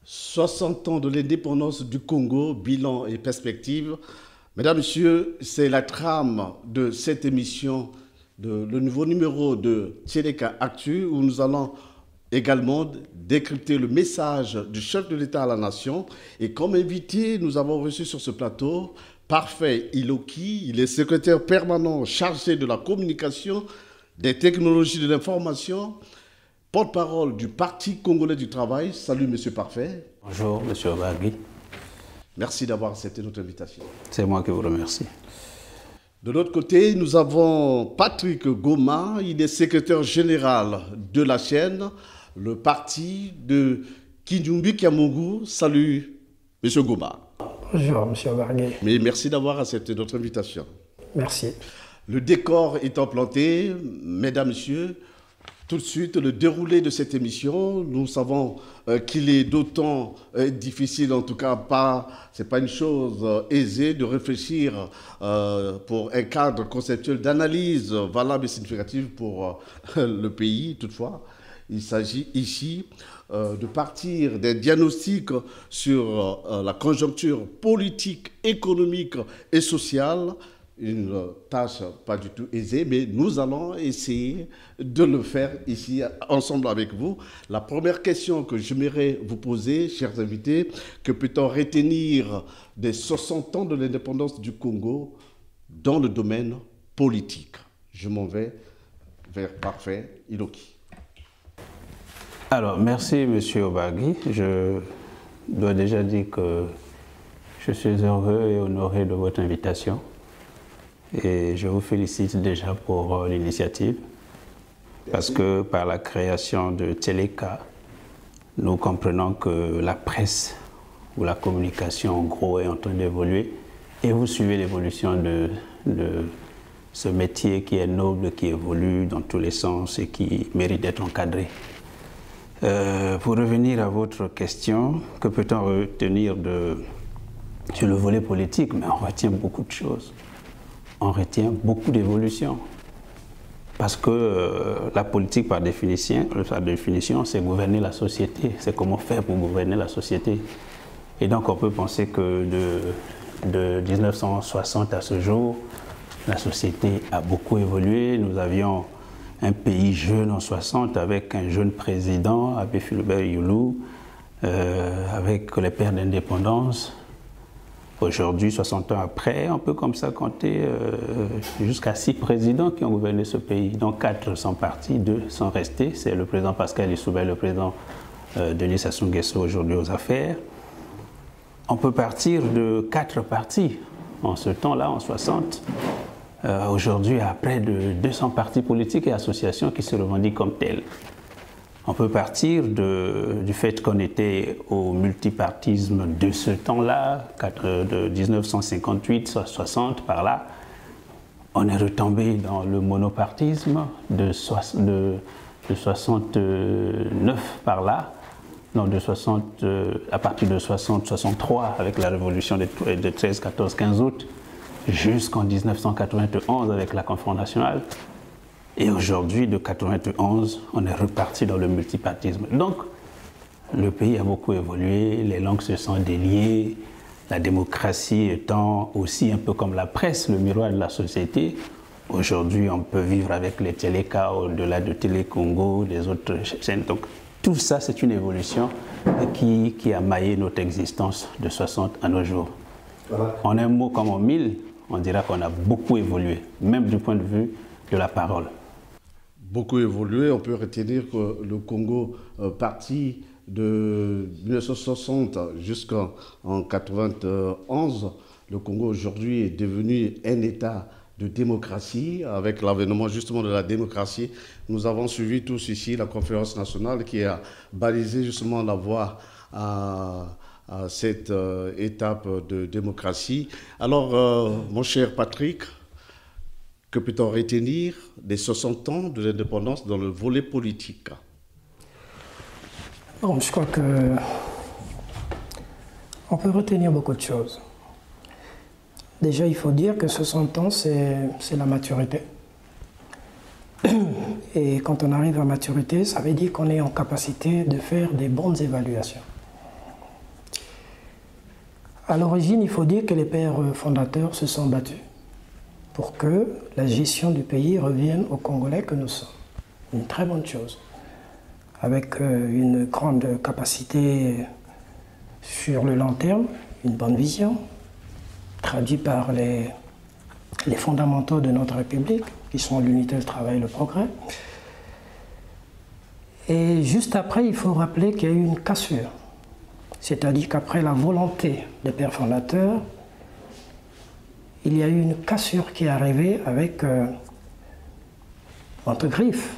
60 ans de l'indépendance du Congo, bilan et perspective. Mesdames, Messieurs, c'est la trame de cette émission, le nouveau numéro de Tcheleka Actu, où nous allons également décrypter le message du chef de l'État à la nation. Et comme invité, nous avons reçu sur ce plateau Parfait Iloki. Il est secrétaire permanent chargé de la communication, des technologies de l'information, porte-parole du Parti congolais du travail. Salut, monsieur Parfait. Bonjour, monsieur Obagi. Merci d'avoir accepté notre invitation. C'est moi qui vous remercie. De l'autre côté, nous avons Patrick Goma. Il est secrétaire général de la chaîne, le parti de Kijumbi Kiamungu. Salut, monsieur Goma. Bonjour, monsieur Obagi. Mais merci d'avoir accepté notre invitation. Merci. Le décor étant planté, mesdames, messieurs, tout de suite, le déroulé de cette émission, nous savons qu'il est d'autant difficile, en tout cas, c'est pas une chose aisée de réfléchir pour un cadre conceptuel d'analyse valable et significative pour le pays. Toutefois, il s'agit ici de partir des diagnostics sur la conjoncture politique, économique et sociale. Une tâche pas du tout aisée, mais nous allons essayer de le faire ici ensemble avec vous. La première question que j'aimerais vous poser, chers invités, que peut-on retenir des 60 ans de l'indépendance du Congo dans le domaine politique? Je m'en vais vers Parfait Iloki. Alors, merci monsieur Obagi. Je dois déjà dire que je suis heureux et honoré de votre invitation. Et je vous félicite déjà pour l'initiative, parce que par la création de Tcheleka, nous comprenons que la presse ou la communication en gros est en train d'évoluer, et vous suivez l'évolution de ce métier qui est noble, qui évolue dans tous les sens et qui mérite d'être encadré. Pour revenir à votre question, que peut-on retenir sur le volet politique? Mais on retient beaucoup de choses. On retient beaucoup d'évolutions. Parce que la politique, par définition, c'est gouverner la société. C'est comment faire pour gouverner la société. Et donc, on peut penser que de 1960 à ce jour, la société a beaucoup évolué. Nous avions un pays jeune en 60 avec un jeune président, Abbé Philbert Youlou, avec les pères d'indépendance. Aujourd'hui, 60 ans après, on peut comme ça compter jusqu'à 6 présidents qui ont gouverné ce pays, dont 4 sont partis, 2 sont restés. C'est le président Pascal Lissouba, le président Denis Sassou Nguesso aujourd'hui aux affaires. On peut partir de 4 partis en ce temps-là, en 60. Aujourd'hui, il y a près de 200 partis politiques et associations qui se revendiquent comme tels. On peut partir du fait qu'on était au multipartisme de ce temps-là, de 1958-60 par là. On est retombé dans le monopartisme de 69 par là, non, à partir de 60-63 avec la révolution de 13, 14, 15 août, jusqu'en 1991 avec la Conférence nationale. Et aujourd'hui, de 91, on est reparti dans le multipartisme. Donc, le pays a beaucoup évolué, les langues se sont déliées, la démocratie étant aussi un peu comme la presse, le miroir de la société. Aujourd'hui, on peut vivre avec les Tcheleka au-delà de Télé Congo, des autres chaînes. Donc, tout ça, c'est une évolution qui a maillé notre existence de 60 à nos jours. Voilà. En un mot comme en mille, on dira qu'on a beaucoup évolué, même du point de vue de la parole. Beaucoup évolué, on peut retenir que le Congo parti de 1960 jusqu'en 91, le Congo aujourd'hui est devenu un État de démocratie. Avec l'avènement justement de la démocratie, nous avons suivi tous ici la conférence nationale qui a balisé justement la voie à cette étape de démocratie. Alors, mon cher Patrick, que peut-on retenir des 60 ans de l'indépendance dans le volet politique? Bon, je crois qu'on peut retenir beaucoup de choses. Déjà, il faut dire que 60 ans, c'est la maturité. Et quand on arrive à maturité, ça veut dire qu'on est en capacité de faire des bonnes évaluations. À l'origine, il faut dire que les pères fondateurs se sont battus pour que la gestion du pays revienne aux Congolais que nous sommes. Une très bonne chose, avec une grande capacité sur le long terme, une bonne vision, traduite par les fondamentaux de notre République, qui sont l'unité, le travail et le progrès. Et juste après, il faut rappeler qu'il y a eu une cassure. C'est-à-dire qu'après la volonté des pères fondateurs, il y a eu une cassure qui est arrivée avec, entre griffes,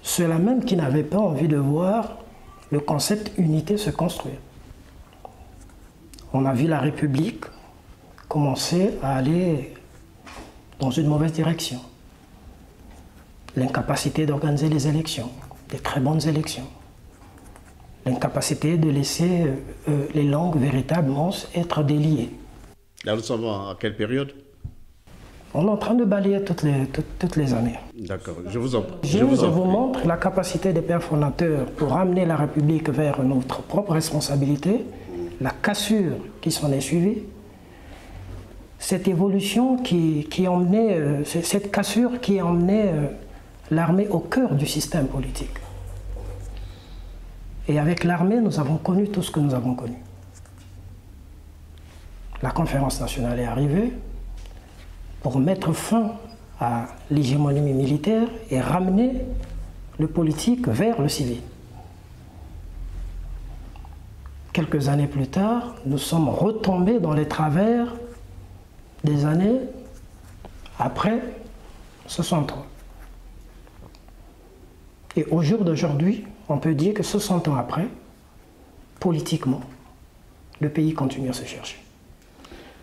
ceux-là même qui n'avaient pas envie de voir le concept unité se construire. On a vu la République commencer à aller dans une mauvaise direction. L'incapacité d'organiser les élections, des très bonnes élections. L'incapacité de laisser les langues véritablement être déliées. Là, nous sommes à quelle période? On est en train de balayer toutes les années. D'accord, je vous en prie. Je vous montre la capacité des pères fondateurs pour amener la République vers notre propre responsabilité, la cassure qui s'en est suivie, cette évolution qui emmenait, cette cassure qui emmenait l'armée au cœur du système politique. Et avec l'armée, nous avons connu tout ce que nous avons connu. La conférence nationale est arrivée pour mettre fin à l'hégémonie militaire et ramener le politique vers le civil. Quelques années plus tard, nous sommes retombés dans les travers des années après 63. Et au jour d'aujourd'hui, on peut dire que 60 ans après, politiquement, le pays continue à se chercher.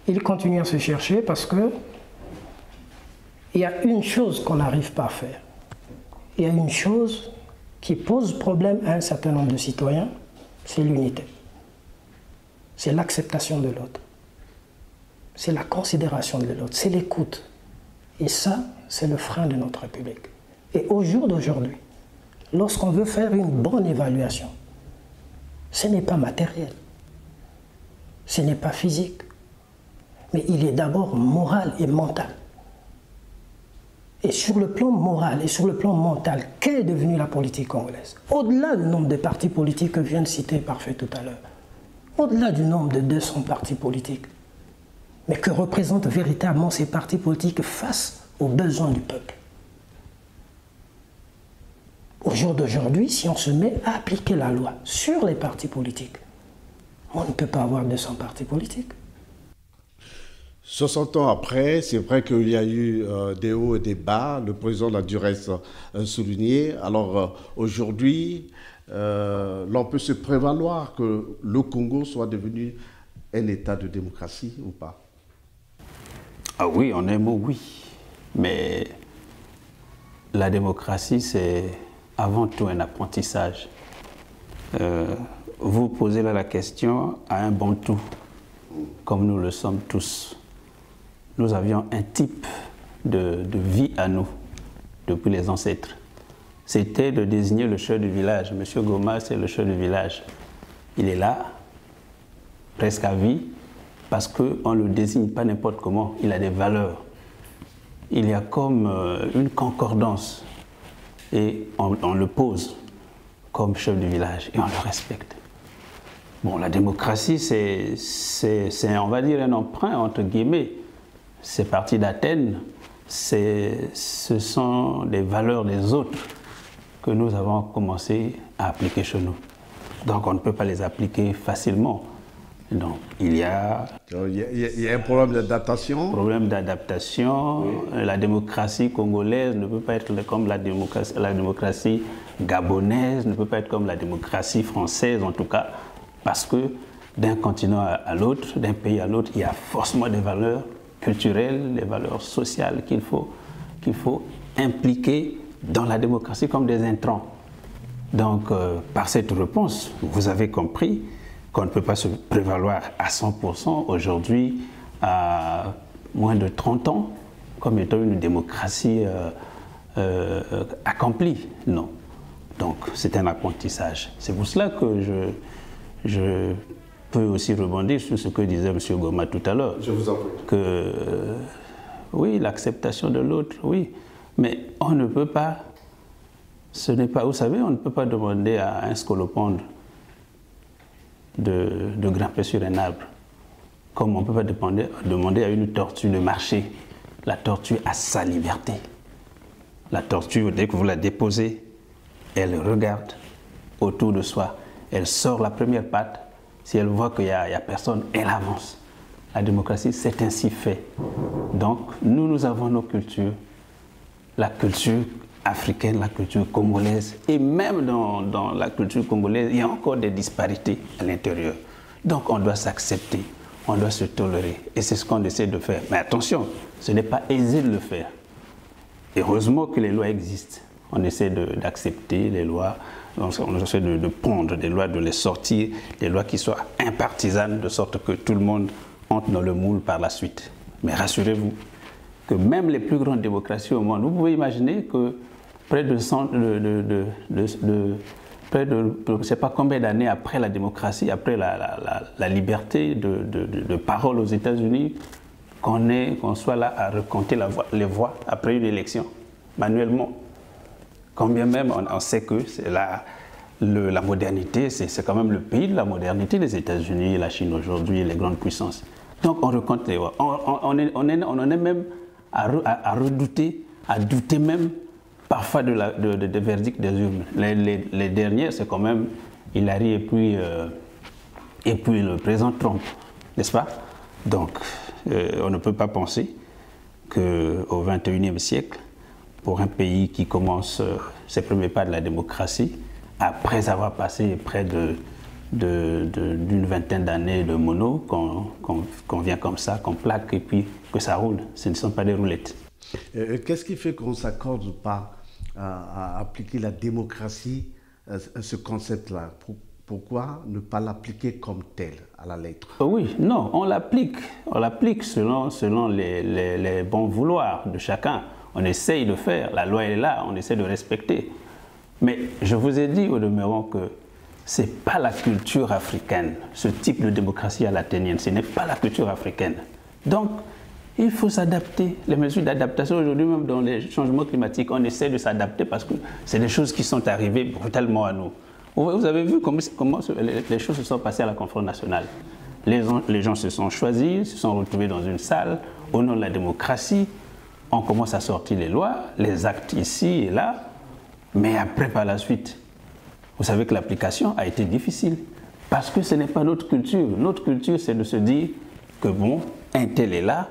Il continue à se chercher parce que il y a une chose qu'on n'arrive pas à faire. Il y a une chose qui pose problème à un certain nombre de citoyens, c'est l'unité. C'est l'acceptation de l'autre. C'est la considération de l'autre, c'est l'écoute. Et ça, c'est le frein de notre République. Et au jour d'aujourd'hui, lorsqu'on veut faire une bonne évaluation, ce n'est pas matériel, ce n'est pas physique, mais il est d'abord moral et mental. Et sur le plan moral et sur le plan mental, qu'est devenue la politique congolaise? Au-delà du nombre de partis politiques que vient de citer Parfait tout à l'heure, au-delà du nombre de 200 partis politiques, mais que représentent véritablement ces partis politiques face aux besoins du peuple. Au jour d'aujourd'hui, si on se met à appliquer la loi sur les partis politiques, on ne peut pas avoir 200 partis politiques. 60 ans après, c'est vrai qu'il y a eu des hauts et des bas. Le président l'a dû reste souligné. Alors aujourd'hui, l'on peut se prévaloir que le Congo soit devenu un État de démocratie ou pas? Ah oui, en un mot, oui. Mais la démocratie, c'est avant tout un apprentissage. Vous posez là la question à un Bantou, comme nous le sommes tous. Nous avions un type de vie à nous, depuis les ancêtres. C'était de désigner le chef du village. Monsieur Goma, c'est le chef du village. Il est là, presque à vie, parce qu'on ne le désigne pas n'importe comment. Il a des valeurs. Il y a comme une concordance. Et on le pose comme chef du village et on le respecte. Bon, la démocratie, c'est on va dire, un emprunt, entre guillemets. C'est parti d'Athènes, ce sont des valeurs des autres que nous avons commencé à appliquer chez nous. Donc on ne peut pas les appliquer facilement. Donc il y a un problème d'adaptation. Problème d'adaptation. Oui. La démocratie congolaise ne peut pas être comme la démocratie gabonaise, ne peut pas être comme la démocratie française en tout cas, parce que d'un continent à l'autre, d'un pays à l'autre, il y a forcément des valeurs culturelles, des valeurs sociales qu'il faut impliquer dans la démocratie comme des intrants. Donc, par cette réponse, vous avez compris qu'on ne peut pas se prévaloir à 100% aujourd'hui, à moins de 30 ans, comme étant une démocratie accomplie. Non. Donc, c'est un apprentissage. C'est pour cela que peux aussi rebondir sur ce que disait M. Goma tout à l'heure. Je vous en prie. Que, oui, l'acceptation de l'autre, oui, mais on ne peut pas, ce n'est pas, vous savez, on ne peut pas demander à un scolopendre de grimper sur un arbre, comme on ne peut pas demander à une tortue de marcher. La tortue a sa liberté. La tortue, dès que vous la déposez, elle regarde autour de soi, elle sort la première patte, si elle voit qu'il n'y a personne, elle avance. La démocratie, c'est ainsi fait. Donc, nous avons nos cultures, la culture africaine, la culture congolaise, et même dans la culture congolaise, il y a encore des disparités à l'intérieur. Donc, on doit s'accepter, on doit se tolérer, et c'est ce qu'on essaie de faire. Mais attention, ce n'est pas aisé de le faire. Heureusement que les lois existent. On essaie d'accepter les lois, on essaie de pondre des lois, de les sortir, des lois qui soient impartisanes, de sorte que tout le monde entre dans le moule par la suite. Mais rassurez-vous que même les plus grandes démocraties au monde, vous pouvez imaginer que près de je ne sais pas combien d'années après la démocratie, après la liberté de parole aux États-Unis, qu'on soit là à recompter les voix après une élection, manuellement. Quand bien même on sait que c'est la modernité, c'est quand même le pays de la modernité, les États-Unis, la Chine aujourd'hui, les grandes puissances. Donc on recompte les voix. On en est même à redouter, à douter même parfois des verdicts des urnes. Les dernières, c'est quand même Hillary et puis le président Trump, n'est-ce pas? Donc on ne peut pas penser qu'au XXIe siècle, pour un pays qui commence ses premiers pas de la démocratie, après avoir passé près d'une vingtaine d'années de mono, qu'on vient comme ça, qu'on plaque et puis que ça roule. Ce ne sont pas des roulettes. Qu'est-ce qui fait qu'on ne s'accorde pas à appliquer la démocratie, ce concept-là? Pourquoi ne pas l'appliquer comme tel, à la lettre? Oui, non, on l'applique selon les bons vouloirs de chacun. On essaye de faire, la loi est là, on essaie de respecter. Mais je vous ai dit au demeurant que ce n'est pas la culture africaine, ce type de démocratie à l'athénienne, ce n'est pas la culture africaine. Donc, il faut s'adapter. Les mesures d'adaptation aujourd'hui, même dans les changements climatiques, on essaie de s'adapter parce que c'est des choses qui sont arrivées brutalement à nous. Vous avez vu comment les choses se sont passées à la conférence nationale. Les gens se sont choisis, se sont retrouvés dans une salle au nom de la démocratie. On commence à sortir les lois, les actes ici et là, mais après, par la suite, vous savez que l'application a été difficile parce que ce n'est pas notre culture. Notre culture, c'est de se dire que bon, un tel est là,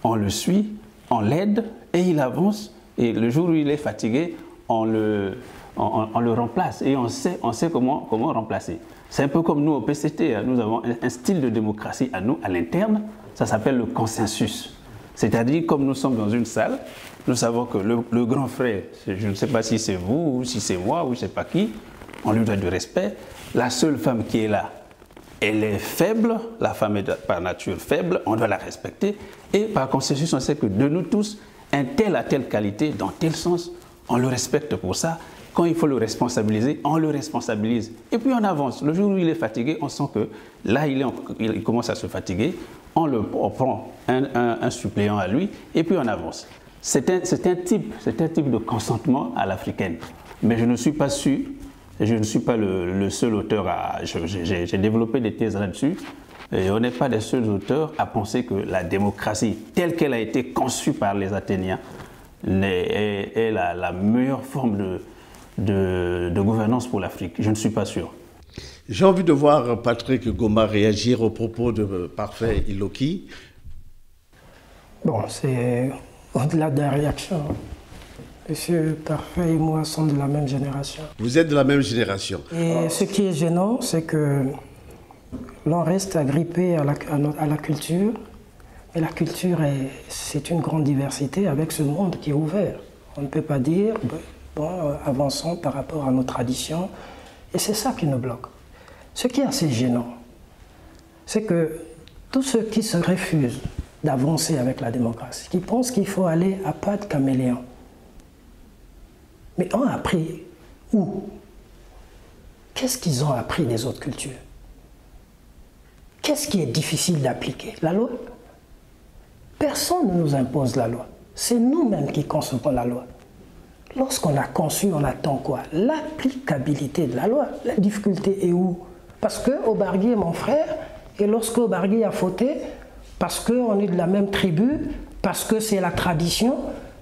on le suit, on l'aide et il avance. Et le jour où il est fatigué, on le remplace et on sait comment remplacer. C'est un peu comme nous au PCT, nous avons un style de démocratie à nous, à l'interne, ça s'appelle le consensus. C'est-à-dire, comme nous sommes dans une salle, nous savons que le grand frère, je ne sais pas si c'est vous, ou si c'est moi, ou je ne sais pas qui, on lui doit du respect. La seule femme qui est là, elle est faible, la femme est par nature faible, on doit la respecter. Et par consensus, on sait que de nous tous, un tel a telle qualité, dans tel sens, on le respecte pour ça. Quand il faut le responsabiliser, on le responsabilise. Et puis on avance. Le jour où il est fatigué, on sent que là, il commence à se fatiguer. On prend un suppléant à lui et puis on avance. C'est un type de consentement à l'africaine. Mais je ne suis pas sûr, et je ne suis pas le seul auteur j'ai développé des thèses là-dessus, et on n'est pas des seuls auteurs à penser que la démocratie, telle qu'elle a été conçue par les Athéniens, est la meilleure forme de gouvernance pour l'Afrique. Je ne suis pas sûr. J'ai envie de voir Patrick Goma réagir aux propos de Parfait Iloki. Bon, c'est au-delà de la réaction. Monsieur Parfait et moi sommes de la même génération. Vous êtes de la même génération. Et ce qui est gênant, c'est que l'on reste agrippé à la culture. Et la culture, c'est une grande diversité avec ce monde qui est ouvert. On ne peut pas dire, bon, avançons par rapport à nos traditions. Et c'est ça qui nous bloque. Ce qui est assez gênant, c'est que tous ceux qui se refusent d'avancer avec la démocratie, qui pensent qu'il faut aller à pas de caméléon, mais ont appris où? Qu'est-ce qu'ils ont appris des autres cultures? Qu'est-ce qui est difficile d'appliquer? La loi. Personne ne nous impose la loi. C'est nous-mêmes qui concevons la loi. Lorsqu'on a conçu, on attend quoi? L'applicabilité de la loi. La difficulté est où? Parce que Obargui est mon frère, et lorsque Obargui a fauté, parce qu'on est de la même tribu, parce que c'est la tradition,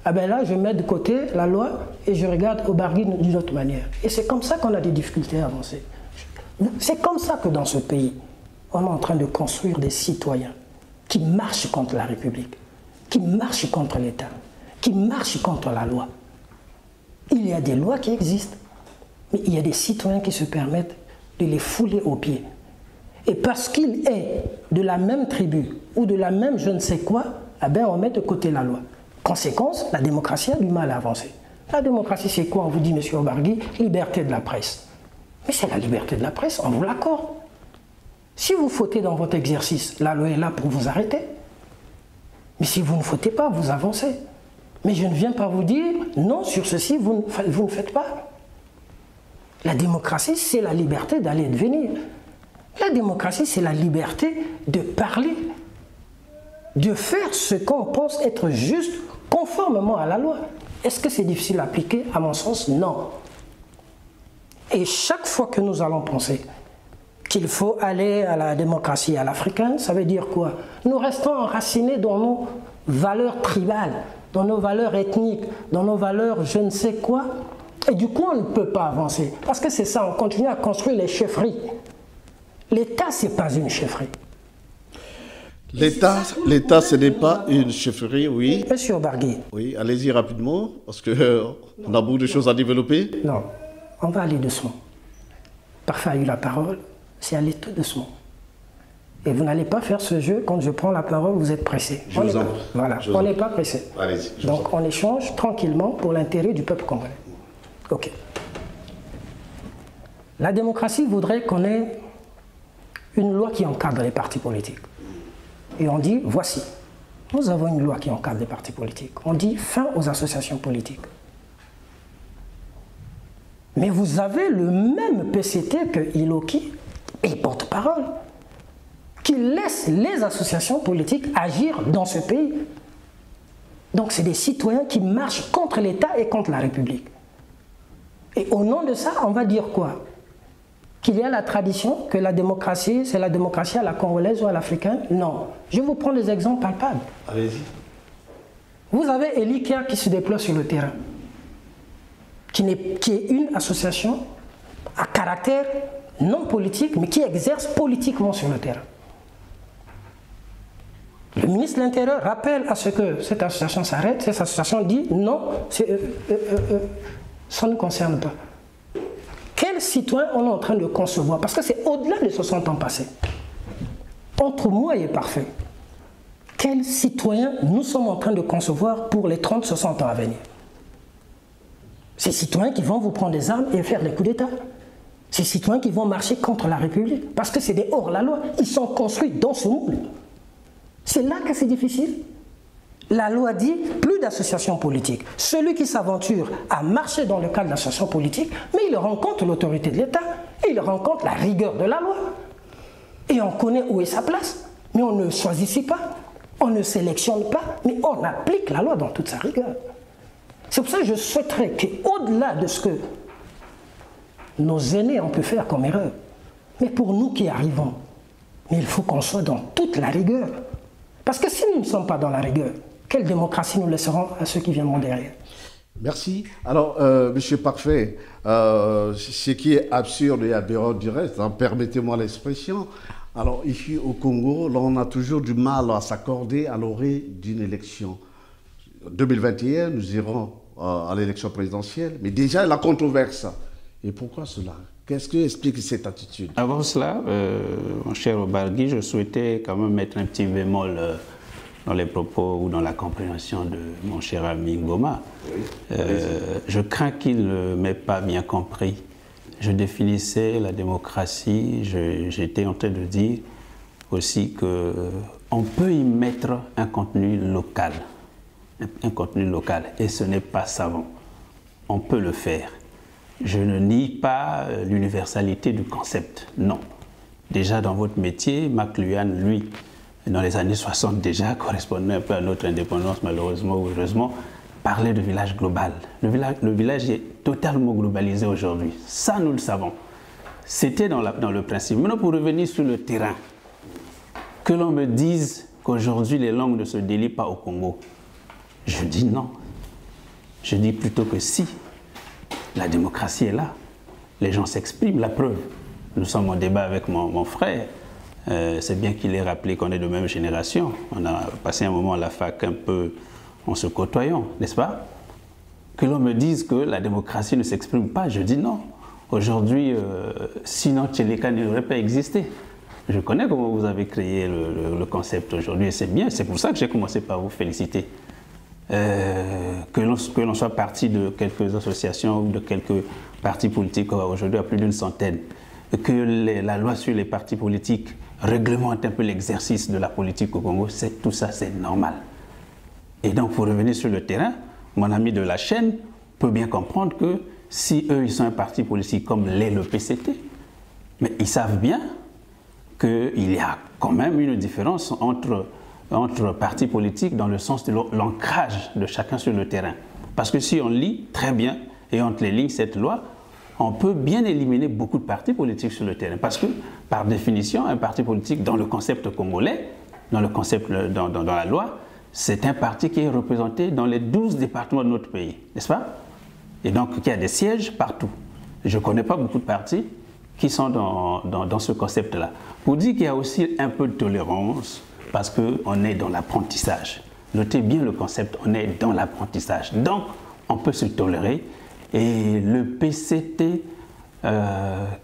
ah ben là je mets de côté la loi et je regarde Obargui d'une autre manière. Et c'est comme ça qu'on a des difficultés à avancer. C'est comme ça que dans ce pays, on est en train de construire des citoyens qui marchent contre la République, qui marchent contre l'État, qui marchent contre la loi. Il y a des lois qui existent, mais il y a des citoyens qui se permettent de les fouler aux pieds. Et parce qu'il est de la même tribu ou de la même je ne sais quoi, eh ben on met de côté la loi. Conséquence, la démocratie a du mal à avancer. La démocratie, c'est quoi? On vous dit, M. Obargui, liberté de la presse. Mais c'est la liberté de la presse, on vous l'accorde. Si vous fautez dans votre exercice, la loi est là pour vous arrêter. Mais si vous ne fautez pas, vous avancez. Mais je ne viens pas vous dire, non, sur ceci, vous ne faites pas. La démocratie, c'est la liberté d'aller et de venir. La démocratie, c'est la liberté de parler, de faire ce qu'on pense être juste, conformément à la loi. Est-ce que c'est difficile à appliquer? À mon sens, non. Et chaque fois que nous allons penser qu'il faut aller à la démocratie à l'africaine, ça veut dire quoi? Nous restons enracinés dans nos valeurs tribales, dans nos valeurs ethniques, dans nos valeurs je ne sais quoi. Et du coup, on ne peut pas avancer. Parce que c'est ça, on continue à construire les chefferies. L'État, ce n'est pas une chefferie. L'État, ce n'est pas une chefferie, oui. Monsieur Obargui. Oui, allez-y rapidement, parce qu'on a beaucoup de choses à développer. Non, on va aller doucement. Parfait a eu la parole, c'est aller tout doucement. Et vous n'allez pas faire ce jeu, quand je prends la parole, vous êtes pressé. Voilà, on n'est pas pressé. Allez-y. Donc on échange tranquillement pour l'intérêt du peuple congolais. Ok. La démocratie voudrait qu'on ait une loi qui encadre les partis politiques. Et on dit, voici, nous avons une loi qui encadre les partis politiques. On dit, fin aux associations politiques. Mais vous avez le même PCT que Iloki, et porte-parole, qui laisse les associations politiques agir dans ce pays. Donc c'est des citoyens qui marchent contre l'État et contre la République. Et au nom de ça, on va dire quoi? Qu'il y a la tradition, que la démocratie, c'est la démocratie à la congolaise ou à l'africaine? Non. Je vous prends des exemples palpables. Allez-y. Vous avez Elikia qui se déploie sur le terrain, qui est une association à caractère non politique, mais qui exerce politiquement sur le terrain. Le ministre de l'Intérieur rappelle à ce que cette association s'arrête, cette association dit non, ça ne concerne pas. Quel citoyen on est en train de concevoir? Parce que c'est au-delà de 60 ans passés. Entre moi et parfait. Quel citoyen nous sommes en train de concevoir pour les 30-60 ans à venir? Ces citoyens qui vont vous prendre des armes et faire des coups d'État. Ces citoyens qui vont marcher contre la République. Parce que c'est des hors-la-loi. Ils sont construits dans ce moule. C'est là que c'est difficile. La loi dit plus d'associations politiques. Celui qui s'aventure à marcher dans le cadre d'associations politiques, mais il rencontre l'autorité de l'État, il rencontre la rigueur de la loi. Et on connaît où est sa place, mais on ne choisit pas, on ne sélectionne pas, mais on applique la loi dans toute sa rigueur. C'est pour ça que je souhaiterais qu'au-delà de ce que nos aînés ont pu faire comme erreur, mais pour nous qui arrivons, mais il faut qu'on soit dans toute la rigueur. Parce que si nous ne sommes pas dans la rigueur, quelle démocratie nous laisserons à ceux qui viendront derrière? Merci. Alors, Monsieur Parfait, ce qui est absurde et aberrant du reste, hein, permettez-moi l'expression, alors ici au Congo, là, on a toujours du mal à s'accorder à l'orée d'une élection. En 2021, nous irons à l'élection présidentielle, mais déjà la controverse. Et pourquoi cela? Qu'est-ce qui explique cette attitude? Avant cela, mon cher Obargui, je souhaitais quand même mettre un petit bémol dans les propos ou dans la compréhension de mon cher ami Ngoma. Oui. Je crains qu'il ne m'ait pas bien compris. Je définissais la démocratie, j'étais en train de dire aussi qu'on peut y mettre un contenu local. Un contenu local, et ce n'est pas savant. On peut le faire. Je ne nie pas l'universalité du concept, non. déjà dans votre métier. McLuhan, lui, dans les années 60 déjà, correspondait un peu à notre indépendance, malheureusement ou heureusement, parlait de village global. Le village est totalement globalisé aujourd'hui. Ça, nous le savons. C'était dans le principe. Maintenant, pour revenir sur le terrain, que l'on me dise qu'aujourd'hui les langues ne se délient pas au Congo, je dis non. Je dis plutôt que si. La démocratie est là. Les gens s'expriment, la preuve. Nous sommes en débat avec mon frère. C'est bien qu'il ait rappelé qu'on est de même génération. On a passé un moment à la fac un peu en se côtoyant, n'est-ce pas? Que l'on me dise que la démocratie ne s'exprime pas, je dis non. Aujourd'hui, sinon Tcheleka n'aurait pas existé. Je connais comment vous avez créé le concept aujourd'hui et c'est bien. C'est pour ça que j'ai commencé par vous féliciter. Que l'on soit parti de quelques associations ou de quelques partis politiques aujourd'hui à plus d'une centaine. Que la loi sur les partis politiques réglemente un peu l'exercice de la politique au Congo, tout ça c'est normal. Et donc pour revenir sur le terrain, mon ami de la chaîne peut bien comprendre que si eux ils sont un parti politique comme l'est le PCT, mais ils savent bien qu'il y a quand même une différence entre partis politiques dans le sens de l'ancrage de chacun sur le terrain. Parce que si on lit très bien et entre les lignes cette loi, on peut bien éliminer beaucoup de partis politiques sur le terrain. Parce que, par définition, un parti politique dans le concept congolais, dans la loi, c'est un parti qui est représenté dans les 12 départements de notre pays, n'est-ce pas? Et donc, il y a des sièges partout. Je ne connais pas beaucoup de partis qui sont dans ce concept-là. Pour dire qu'il y a aussi un peu de tolérance, parce qu'on est dans l'apprentissage. Notez bien le concept, on est dans l'apprentissage. Donc, on peut se tolérer. Et le PCT,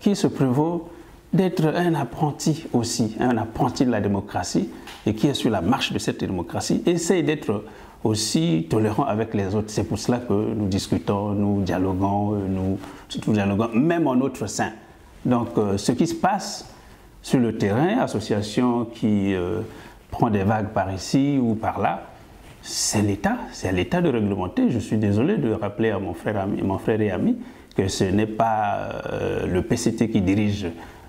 qui se prévaut d'être un apprenti aussi, un apprenti de la démocratie, et qui est sur la marche de cette démocratie, essaye d'être aussi tolérant avec les autres. C'est pour cela que nous discutons, nous dialoguons, même en notre sein. Donc, ce qui se passe sur le terrain, association qui prend des vagues par ici ou par là, c'est à l'État de réglementer. Je suis désolé de rappeler à mon frère et ami que ce n'est pas le PCT qui dirige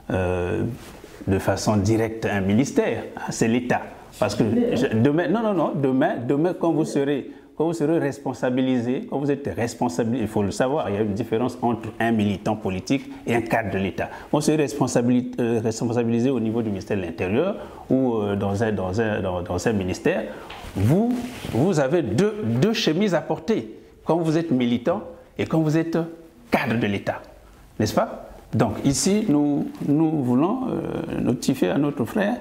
de façon directe un ministère, c'est l'État. Parce que demain, quand vous serez responsabilisé, quand vous êtes responsabilisé, il faut le savoir, il y a une différence entre un militant politique et un cadre de l'État. On se responsabilisé au niveau du ministère de l'Intérieur ou dans un ministère. Vous avez deux chemises à porter quand vous êtes militant et quand vous êtes cadre de l'État, n'est-ce pas? Donc ici, nous voulons notifier à notre frère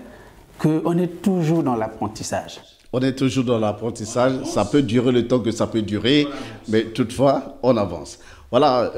qu'on est toujours dans l'apprentissage. On est toujours dans l'apprentissage, ça peut durer le temps que ça peut durer, mais toutefois, on avance. Voilà,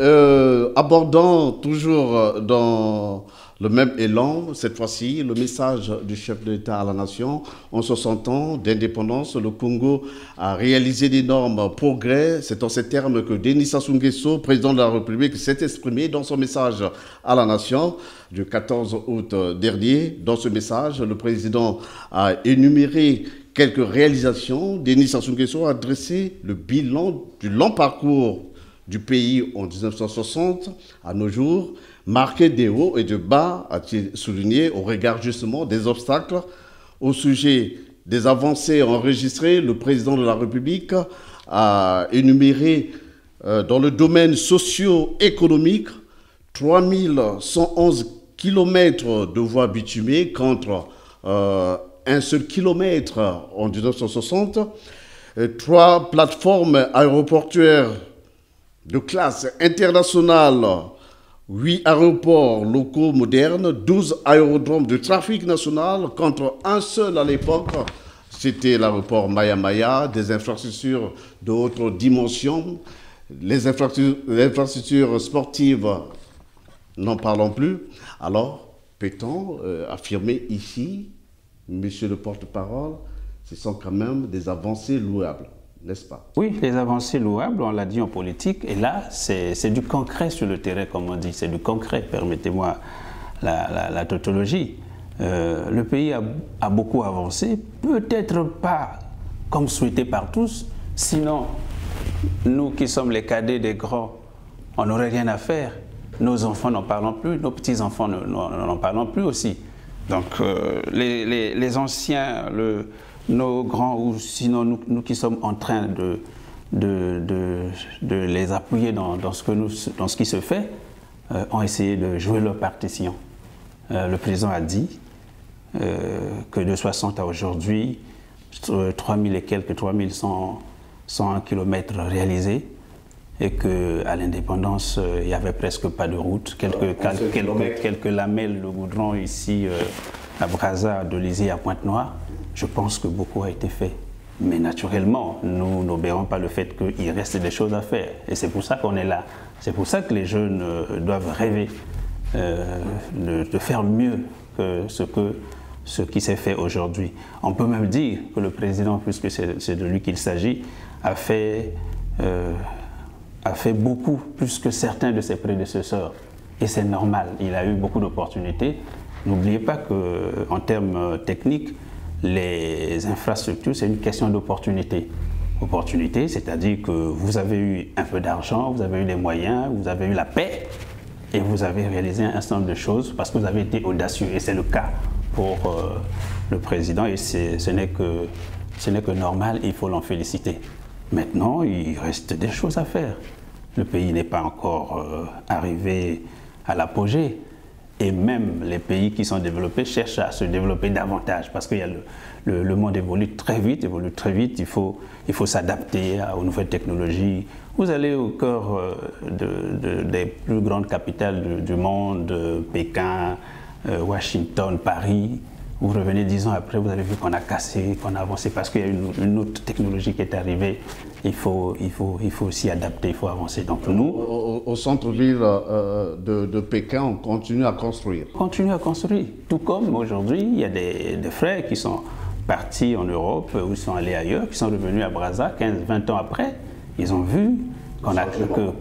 abordons toujours dans le même élan, cette fois-ci, le message du chef de l'État à la nation. En 60 ans d'indépendance, le Congo a réalisé d'énormes progrès. C'est en ces termes que Denis Sassou Nguesso, président de la République, s'est exprimé dans son message à la nation du 14 août dernier. Dans ce message, le président a énuméré quelques réalisations. Denis Sassou Nguesso a dressé le bilan du long parcours du pays en 1960 à nos jours, marqué des hauts et de bas, a-t-il souligné, au regard justement des obstacles. Au sujet des avancées enregistrées, le président de la République a énuméré dans le domaine socio-économique 3111 km de voies bitumées contre un seul kilomètre en 1960, 3 plateformes aéroportuaires de classe internationale, 8 aéroports locaux modernes, 12 aérodromes de trafic national contre un seul à l'époque. C'était l'aéroport Maya Maya, des infrastructures de haute dimension, les infrastructures sportives, n'en parlons plus. Alors, peut-on affirmer ici, monsieur le porte-parole, ce sont quand même des avancées louables, n'est-ce pas? Oui, les avancées louables, on l'a dit en politique, et là, c'est du concret sur le terrain, comme on dit, c'est du concret, permettez-moi la tautologie. Le pays a beaucoup avancé, peut-être pas comme souhaité par tous, sinon, nous qui sommes les cadets des grands, on n'aurait rien à faire. nos enfants n'en parlent plus, nos petits-enfants n'en parlent plus aussi. Donc les anciens, nos grands, ou sinon nous qui sommes en train de les appuyer dans ce qui se fait, ont essayé de jouer leur partition. Le président a dit que de 60 à aujourd'hui, 3000 et quelques, 3101 km réalisés, et qu'à l'indépendance, il n'y avait presque pas de route, quelques lamelles de goudron ici à Brazza, à Dolisie, à Pointe-Noire. Je pense que beaucoup a été fait. Mais naturellement, nous n'obéirons pas le fait qu'il reste des choses à faire. Et c'est pour ça qu'on est là. C'est pour ça que les jeunes doivent rêver de faire mieux que ce qui s'est fait aujourd'hui. On peut même dire que le président, puisque c'est de lui qu'il s'agit, a fait beaucoup plus que certains de ses prédécesseurs. Et c'est normal, il a eu beaucoup d'opportunités. N'oubliez pas qu'en termes techniques, les infrastructures, c'est une question d'opportunité. Opportunité, c'est-à-dire que vous avez eu un peu d'argent, vous avez eu des moyens, vous avez eu la paix, et vous avez réalisé un certain nombre de choses parce que vous avez été audacieux. Et c'est le cas pour le président, et ce n'est que normal, il faut l'en féliciter. Maintenant, il reste des choses à faire. Le pays n'est pas encore arrivé à l'apogée. Et même les pays qui sont développés cherchent à se développer davantage parce que le monde évolue très vite, il faut s'adapter aux nouvelles technologies. Vous allez au cœur des plus grandes capitales du monde, Pékin, Washington, Paris. Vous revenez 10 ans après, vous avez vu qu'on a cassé, qu'on a avancé parce qu'il y a une autre technologie qui est arrivée. Il faut s'y adapter, il faut avancer. Donc nous, au centre-ville de Pékin, on continue à construire. On continue à construire. Tout comme aujourd'hui, il y a des frères qui sont partis en Europe ou ils sont allés ailleurs, qui sont revenus à Brazza 15-20 ans après. Ils ont vu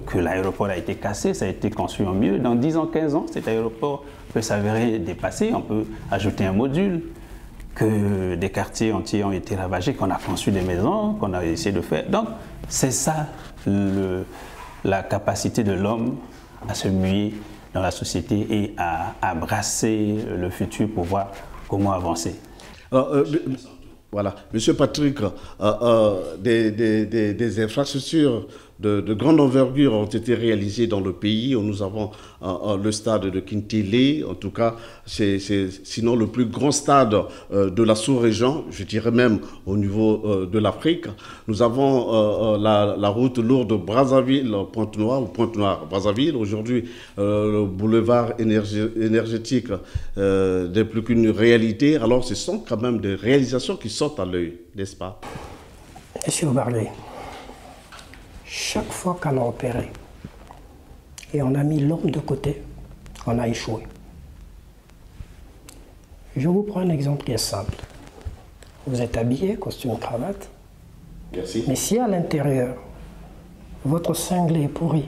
que l'aéroport a été cassé, ça a été construit en mieux. Dans 10 ans, 15 ans, cet aéroport peut s'avérer dépassé. On peut ajouter un module, que des quartiers entiers ont été ravagés, qu'on a construit des maisons, qu'on a essayé de faire. Donc, c'est ça la capacité de l'homme à se muer dans la société et à brasser le futur pour voir comment avancer. Voilà. Monsieur Patrick, des infrastructures de grande envergure ont été réalisées dans le pays. Nous avons le stade de Kintélé, en tout cas, c'est sinon le plus grand stade de la sous-région, je dirais même au niveau de l'Afrique. Nous avons la route lourde Brazzaville-Pointe-Noire, ou Pointe-Noire-Brazzaville. Aujourd'hui, le boulevard énergétique n'est plus qu'une réalité. Alors, ce sont quand même des réalisations qui sautent à l'œil, n'est-ce pas? Monsieur Obarley, chaque fois qu'on a opéré et on a mis l'homme de côté, on a échoué. Je vous prends un exemple qui est simple. Vous êtes habillé, costume, cravate. Merci. Mais si à l'intérieur, votre cinglé est pourri,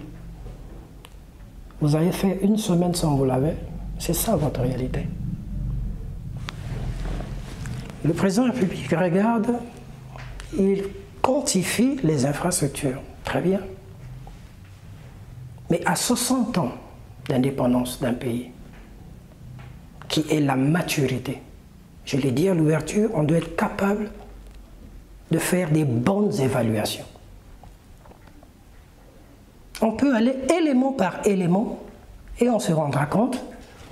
vous avez fait une semaine sans vous laver, c'est ça votre réalité. Le président de la République regarde, il quantifie les infrastructures. Très bien. Mais à 60 ans d'indépendance d'un pays, qui est la maturité, je l'ai dit à l'ouverture, on doit être capable de faire des bonnes évaluations. On peut aller élément par élément et on se rendra compte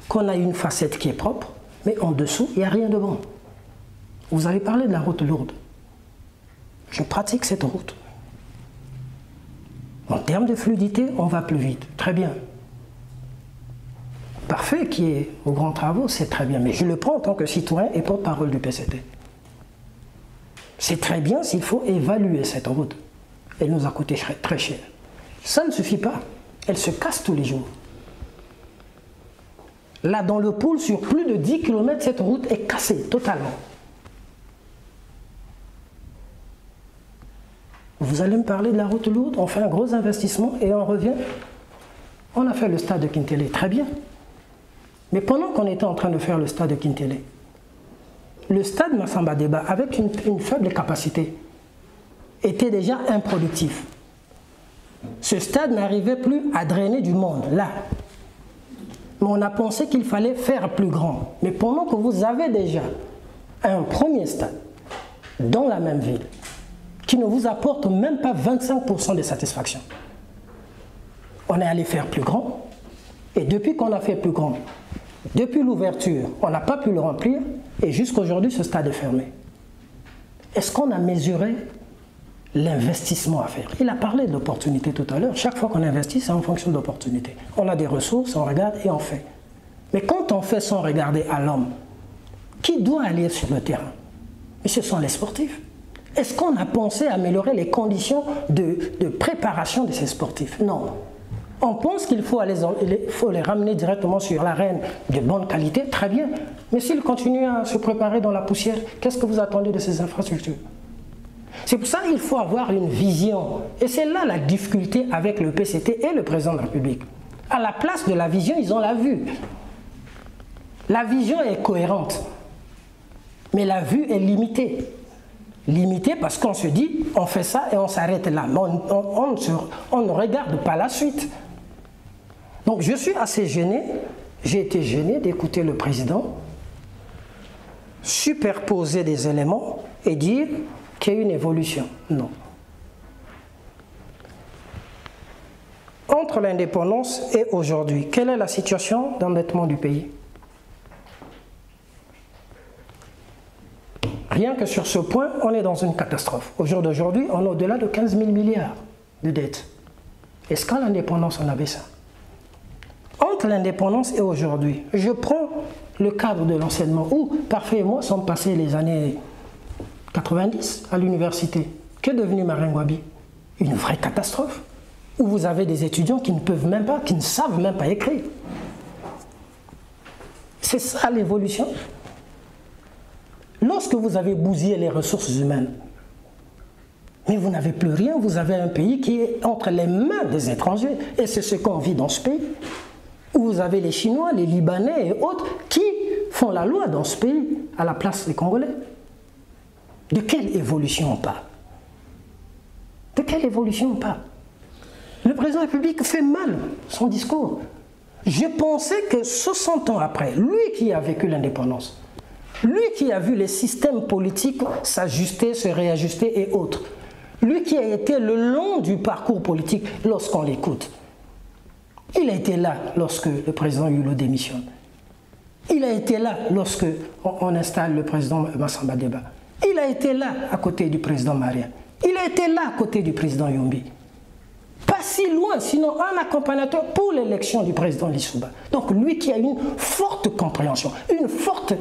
qu'on a une facette qui est propre, mais en dessous, il n'y a rien de bon. Vous avez parlé de la route lourde. Je pratique cette route. En termes de fluidité, on va plus vite. Très bien. Parfait qui est aux grands travaux, c'est très bien. Mais je le prends en tant que citoyen et porte-parole du PCT. C'est très bien s'il faut évaluer cette route. Elle nous a coûté très cher. Ça ne suffit pas. Elle se casse tous les jours. Là, dans le pôle, sur plus de 10 km, cette route est cassée totalement. Vous allez me parler de la route lourde, on fait un gros investissement et on revient. On a fait le stade de Kintélé, très bien. Mais pendant qu'on était en train de faire le stade de Kintélé, le stade Massamba Déba, avec une faible capacité, était déjà improductif. Ce stade n'arrivait plus à drainer du monde, là. Mais on a pensé qu'il fallait faire plus grand. Mais pendant que vous avez déjà un premier stade dans la même ville qui ne vous apporte même pas 25% de satisfaction, on est allé faire plus grand. Et depuis qu'on a fait plus grand, depuis l'ouverture, on n'a pas pu le remplir et jusqu'à aujourd'hui, ce stade est fermé. Est-ce qu'on a mesuré l'investissement à faire? Il a parlé de l'opportunité tout à l'heure. Chaque fois qu'on investit, c'est en fonction de l'opportunité. On a des ressources, on regarde et on fait. Mais quand on fait sans regarder à l'homme, qui doit aller sur le terrain? Mais ce sont les sportifs. Est-ce qu'on a pensé à améliorer les conditions de préparation de ces sportifs? Non. On pense qu'il faut les ramener directement sur l'arène de bonne qualité, très bien. Mais s'ils continuent à se préparer dans la poussière, qu'est-ce que vous attendez de ces infrastructures? C'est pour ça qu'il faut avoir une vision. Et c'est là la difficulté avec le PCT et le président de la République. À la place de la vision, ils ont la vue. La vision est cohérente, mais la vue est limitée. Limitée parce qu'on se dit, on fait ça et on s'arrête là. Mais on ne regarde pas la suite. Donc je suis assez gêné, j'ai été gêné d'écouter le président superposer des éléments et dire qu'il y a une évolution. Non. Entre l'indépendance et aujourd'hui, quelle est la situation d'endettement du pays? Rien que sur ce point, on est dans une catastrophe. Au jour d'aujourd'hui, on est au-delà de 15 000 milliards de dettes. Est-ce qu'à l'indépendance, on avait ça? Entre l'indépendance et aujourd'hui, je prends le cadre de l'enseignement où Parfait et moi sommes passés les années 90 à l'université. Qu'est devenu Maringouabi? Une vraie catastrophe. Où vous avez des étudiants qui ne peuvent même pas, qui ne savent même pas écrire. C'est ça l'évolution. Lorsque vous avez bousillé les ressources humaines, mais vous n'avez plus rien, vous avez un pays qui est entre les mains des étrangers. Et c'est ce qu'on vit dans ce pays. Où vous avez les Chinois, les Libanais et autres qui font la loi dans ce pays à la place des Congolais. De quelle évolution on parle? De quelle évolution on parle? Le président de la République fait mal son discours. Je pensais que 60 ans après, lui qui a vécu l'indépendance, lui qui a vu les systèmes politiques s'ajuster, se réajuster et autres, lui qui a été le long du parcours politique lorsqu'on l'écoute, il a été là lorsque le président Hulot démissionne. Il a été là lorsque on installe le président Massamba Deba. Il a été là à côté du président Maria. Il a été là à côté du président Yombi. Pas si loin, sinon un accompagnateur pour l'élection du président Lissouba. Donc lui qui a une forte compréhension, une forte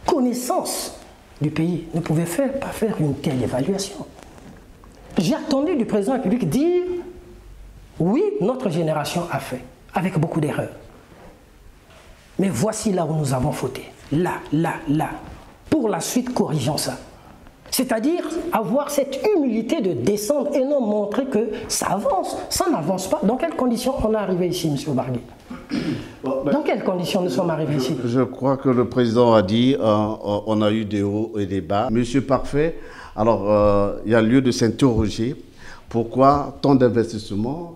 connaissance du pays, ne pouvait pas faire une telle évaluation. J'ai attendu du président de la République dire oui, notre génération a fait, avec beaucoup d'erreurs. Mais voici là où nous avons fauté. Là. Pour la suite, corrigeons ça. C'est-à-dire avoir cette humilité de descendre et non montrer que ça avance. Ça n'avance pas. Dans quelles conditions on est arrivé ici, M. Bargui? Dans quelles conditions nous sommes arrivés ici? Je crois que le président a dit on a eu des hauts et des bas. Monsieur Parfait, alors il y a lieu de s'interroger. Pourquoi tant d'investissements?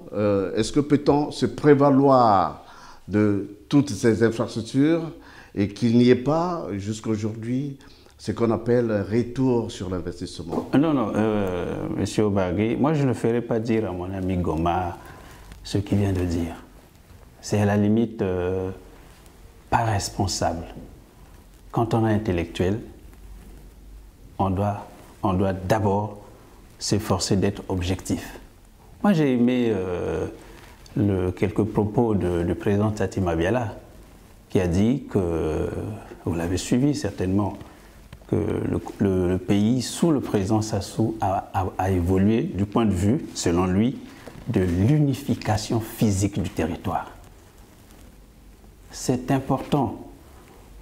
Est-ce que peut-on se prévaloir de toutes ces infrastructures et qu'il n'y ait pas, jusqu'à aujourd'hui, ce qu'on appelle retour sur l'investissement? Non, M. Obagui, moi je ne ferai pas dire à mon ami Goma ce qu'il vient de dire. C'est à la limite pas responsable. Quand on est intellectuel, on doit d'abord s'efforcer d'être objectif. Moi j'ai aimé quelques propos du président Tati Mabiala qui a dit que, vous l'avez suivi certainement, que le pays sous le président Sassou a évolué du point de vue, selon lui, de l'unification physique du territoire. C'est important.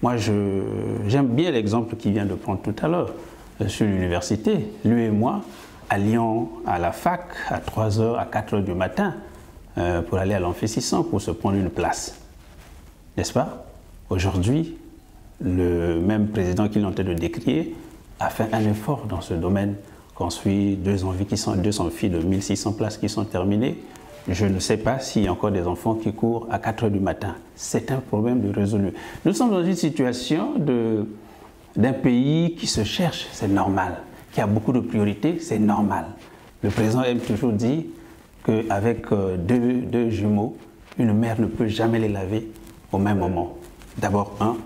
Moi, j'aime bien l'exemple qu'il vient de prendre tout à l'heure sur l'université. Lui et moi allions à la fac à 3h, à 4h du matin pour aller à l'amphi 600 pour se prendre une place. N'est-ce pas? Aujourd'hui, le même président qu'il est en train de décrier a fait un effort dans ce domaine, construit deux amphis de 1600 places qui sont terminées, je ne sais pas s'il y a encore des enfants qui courent à 4 heures du matin. C'est un problème de résolu. Nous sommes dans une situation d'un pays qui se cherche, c'est normal. Qui a beaucoup de priorités, c'est normal. Le président aime toujours dire qu'avec deux jumeaux, une mère ne peut jamais les laver au même moment. D'abord un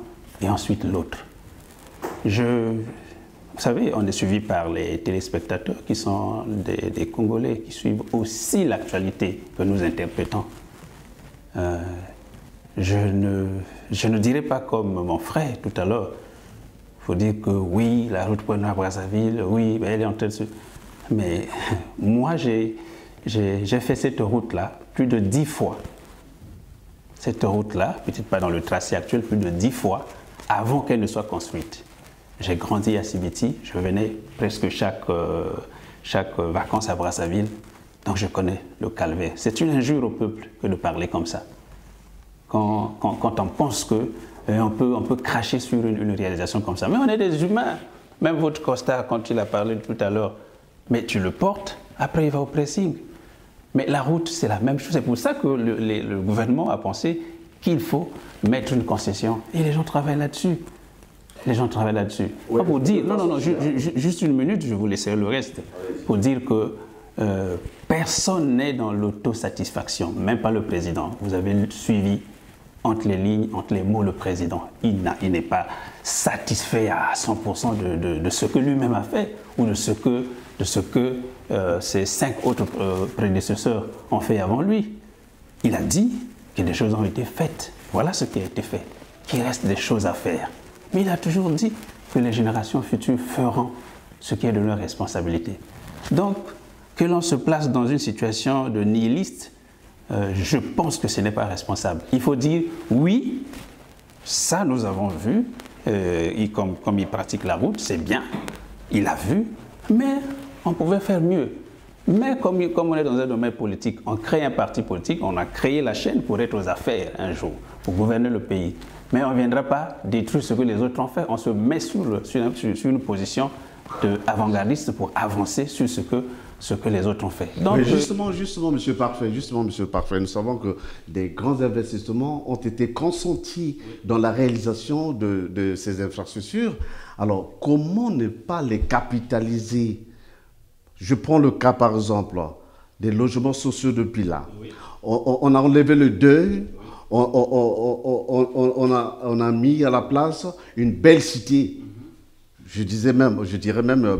et ensuite l'autre. Vous savez, on est suivi par les téléspectateurs qui sont des Congolais qui suivent aussi l'actualité que nous interprétons. Je ne dirais pas comme mon frère tout à l'heure. Il faut dire que oui, la route Pointe-Noire-Brazzaville, oui, elle est en train de se... Mais moi, j'ai fait cette route-là plus de 10 fois. Cette route-là, peut-être pas dans le tracé actuel, plus de 10 fois avant qu'elle ne soit construite. J'ai grandi à Sibiti, je venais presque chaque vacances à Brazzaville, donc je connais le calvaire. C'est une injure au peuple que de parler comme ça. Quand on pense qu'on peut cracher sur une réalisation comme ça. Mais on est des humains. Même votre costard, quand il a parlé tout à l'heure, mais tu le portes, après il va au pressing. Mais la route, c'est la même chose. C'est pour ça que le gouvernement a pensé qu'il faut mettre une concession. Et les gens travaillent là-dessus. Les gens travaillent là-dessus. Ouais, pas pour dire, non, juste une minute, je vous laisserai le reste. Pour dire que personne n'est dans l'autosatisfaction, même pas le président. Vous avez suivi entre les lignes, entre les mots, le président. Il n'est pas satisfait à 100% de ce que lui-même a fait ou de ce que ses 5 autres prédécesseurs ont fait avant lui. Il a dit que des choses ont été faites. Voilà ce qui a été fait. Qu'il reste des choses à faire. Mais il a toujours dit que les générations futures feront ce qui est de leur responsabilité. Donc, que l'on se place dans une situation de nihiliste, je pense que ce n'est pas responsable. Il faut dire, oui, ça nous avons vu, comme il pratique la route, c'est bien, il a vu, mais on pouvait faire mieux. Mais comme on est dans un domaine politique, on crée un parti politique, on a créé la chaîne pour être aux affaires un jour, pour gouverner le pays. Mais on ne viendra pas détruire ce que les autres ont fait. On se met sur une position d'avant-gardiste pour avancer sur ce que les autres ont fait. Donc, mais justement, Monsieur Parfait, nous savons que des grands investissements ont été consentis dans la réalisation de ces infrastructures. Alors, comment ne pas les capitaliser? Je prends le cas, par exemple, des logements sociaux de Pila. Oui. On a enlevé le deuil. On a mis à la place une belle cité. Je dirais même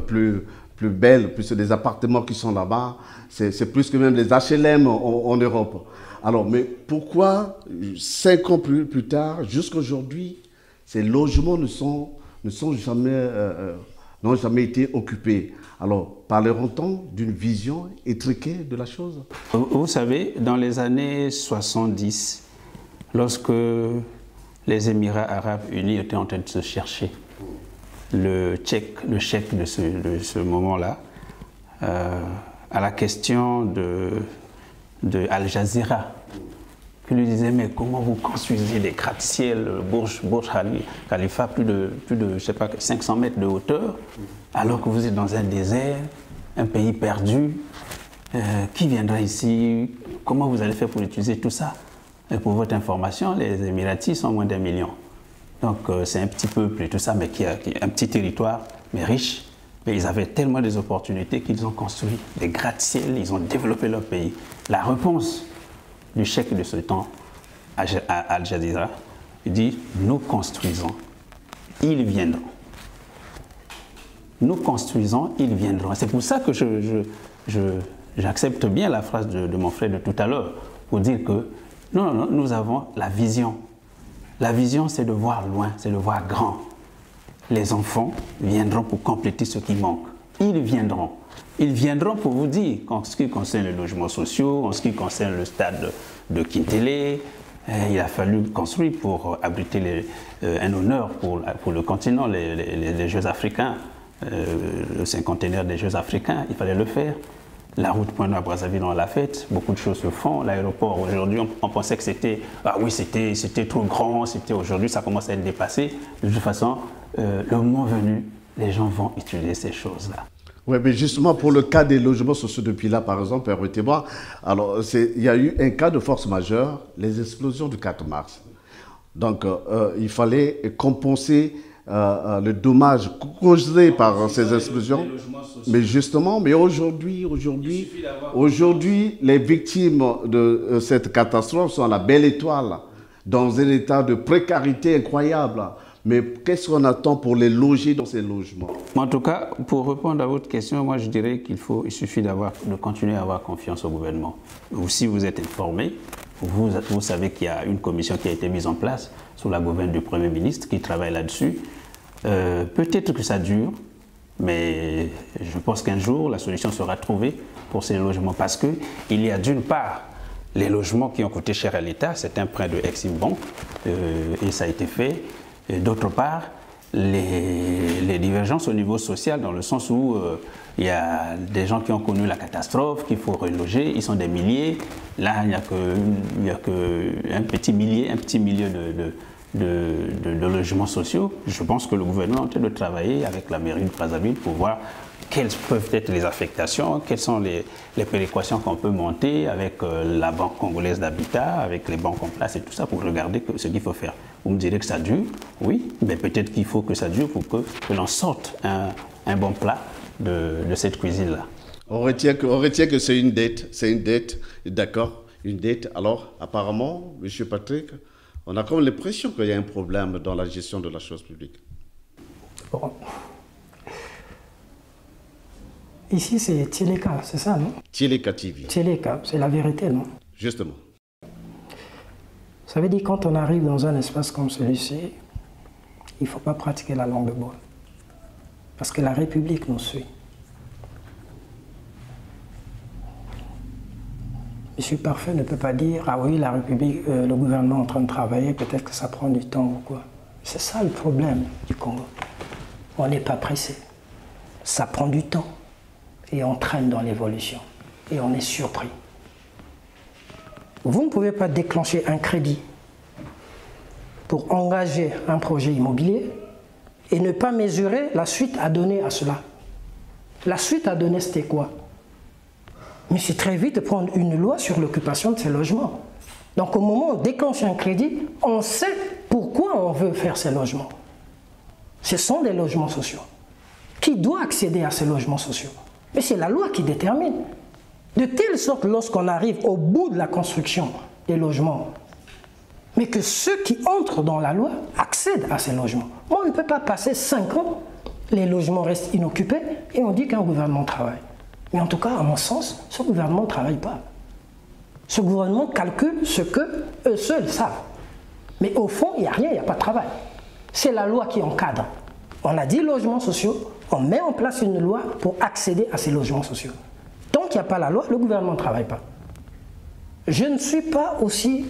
plus belle, puisque les appartements qui sont là-bas, c'est plus que même les HLM en Europe. Alors, mais pourquoi 5 ans plus tard, jusqu'à aujourd'hui, ces logements n'ont jamais été occupés? Alors, parleront-on d'une vision étriquée de la chose? Vous savez, dans les années 70, lorsque les Émirats arabes unis étaient en train de se chercher le chèque de ce moment-là, à la question de Al Jazeera, qui lui disait, mais comment vous construisez des gratte-ciel, Burj Khalifa, plus de je sais pas, 500 mètres de hauteur, alors que vous êtes dans un désert, un pays perdu, qui viendra ici? Comment vous allez faire pour utiliser tout ça? Et pour votre information, les Émiratis sont moins d'1 million. Donc c'est un petit peuple et tout ça, mais qui a un petit territoire, mais riche. Mais ils avaient tellement des opportunités qu'ils ont construit des gratte-ciel, ils ont développé leur pays. La réponse du cheikh de ce temps à Al Jazeera, il dit, nous construisons, ils viendront. Nous construisons, ils viendront. C'est pour ça que j'accepte bien la phrase de mon frère de tout à l'heure, pour dire que non, nous avons la vision. La vision, c'est de voir loin, c'est de voir grand. Les enfants viendront pour compléter ce qui manque. Ils viendront. Ils viendront pour vous dire, en ce qui concerne les logements sociaux, en ce qui concerne le stade de Kintélé, il a fallu construire pour abriter un honneur pour le continent, les Jeux africains, le cinquantenaire des Jeux africains, il fallait le faire. La route Pointe-Noire-Brazzaville, on l'a faite, beaucoup de choses se font. L'aéroport, aujourd'hui, on pensait que c'était trop grand, aujourd'hui, ça commence à être dépassé. De toute façon, le moment venu, les gens vont utiliser ces choses-là. Oui, mais justement, pour le cas des logements sociaux depuis là, par exemple, permettez-moi, alors, il y a eu un cas de force majeure, les explosions du 4 mars. Donc, il fallait compenser le dommage causé par ces explosions. Mais justement, mais aujourd'hui, les victimes de cette catastrophe sont à la belle étoile, dans un état de précarité incroyable. Mais qu'est-ce qu'on attend pour les loger dans ces logements? En tout cas, pour répondre à votre question, moi je dirais qu'il suffit de continuer à avoir confiance au gouvernement. Ou si vous êtes informé, vous savez qu'il y a une commission qui a été mise en place sous la gouverne du Premier ministre qui travaille là-dessus. Peut-être que ça dure, mais je pense qu'un jour la solution sera trouvée pour ces logements parce qu'il y a d'une part les logements qui ont coûté cher à l'État, c'est un prêt de Exim Bank et ça a été fait. Et d'autre part, les divergences au niveau social, dans le sens où il y a des gens qui ont connu la catastrophe, qu'il faut reloger, ils sont des milliers. Là, il n'y a qu'un petit millier de logements sociaux. Je pense que le gouvernement est en train de travailler avec la mairie de Brazzaville pour voir quelles peuvent être les affectations, quelles sont les péréquations qu'on peut monter avec la Banque congolaise d'habitat, avec les banques en place et tout ça pour regarder ce qu'il faut faire. Vous me direz que ça dure, oui, mais peut-être qu'il faut que ça dure pour que l'on sorte un bon plat de cette cuisine-là. On retient que c'est une dette, d'accord, une dette. Alors, apparemment, M. Patrick, on a comme l'impression qu'il y a un problème dans la gestion de la chose publique. Bon. Ici, c'est Tieleka, c'est ça, non? Tieleka TV. Tieleka, c'est la vérité, non? Justement. Ça veut dire que quand on arrive dans un espace comme celui-ci, il ne faut pas pratiquer la langue de bois. Parce que la République nous suit. Monsieur Parfait ne peut pas dire « Ah oui, la République, le gouvernement est en train de travailler, peut-être que ça prend du temps ou quoi ». C'est ça le problème du Congo. On n'est pas pressé. Ça prend du temps. Et on traîne dans l'évolution. Et on est surpris. Vous ne pouvez pas déclencher un crédit pour engager un projet immobilier et ne pas mesurer la suite à donner à cela. La suite à donner, c'était quoi? Mais c'est très vite de prendre une loi sur l'occupation de ces logements. Donc au moment où on déclenche un crédit, on sait pourquoi on veut faire ces logements. Ce sont des logements sociaux. Qui doit accéder à ces logements sociaux? Mais c'est la loi qui détermine. De telle sorte, lorsqu'on arrive au bout de la construction des logements, mais que ceux qui entrent dans la loi accèdent à ces logements. On ne peut pas passer 5 ans, les logements restent inoccupés et on dit qu'un gouvernement travaille. Mais en tout cas, à mon sens, ce gouvernement ne travaille pas. Ce gouvernement calcule ce qu'eux seuls savent. Mais au fond, il n'y a rien, il n'y a pas de travail. C'est la loi qui encadre. On a dit logements sociaux, on met en place une loi pour accéder à ces logements sociaux. Tant qu'il n'y a pas la loi, le gouvernement ne travaille pas. Je ne suis pas aussi,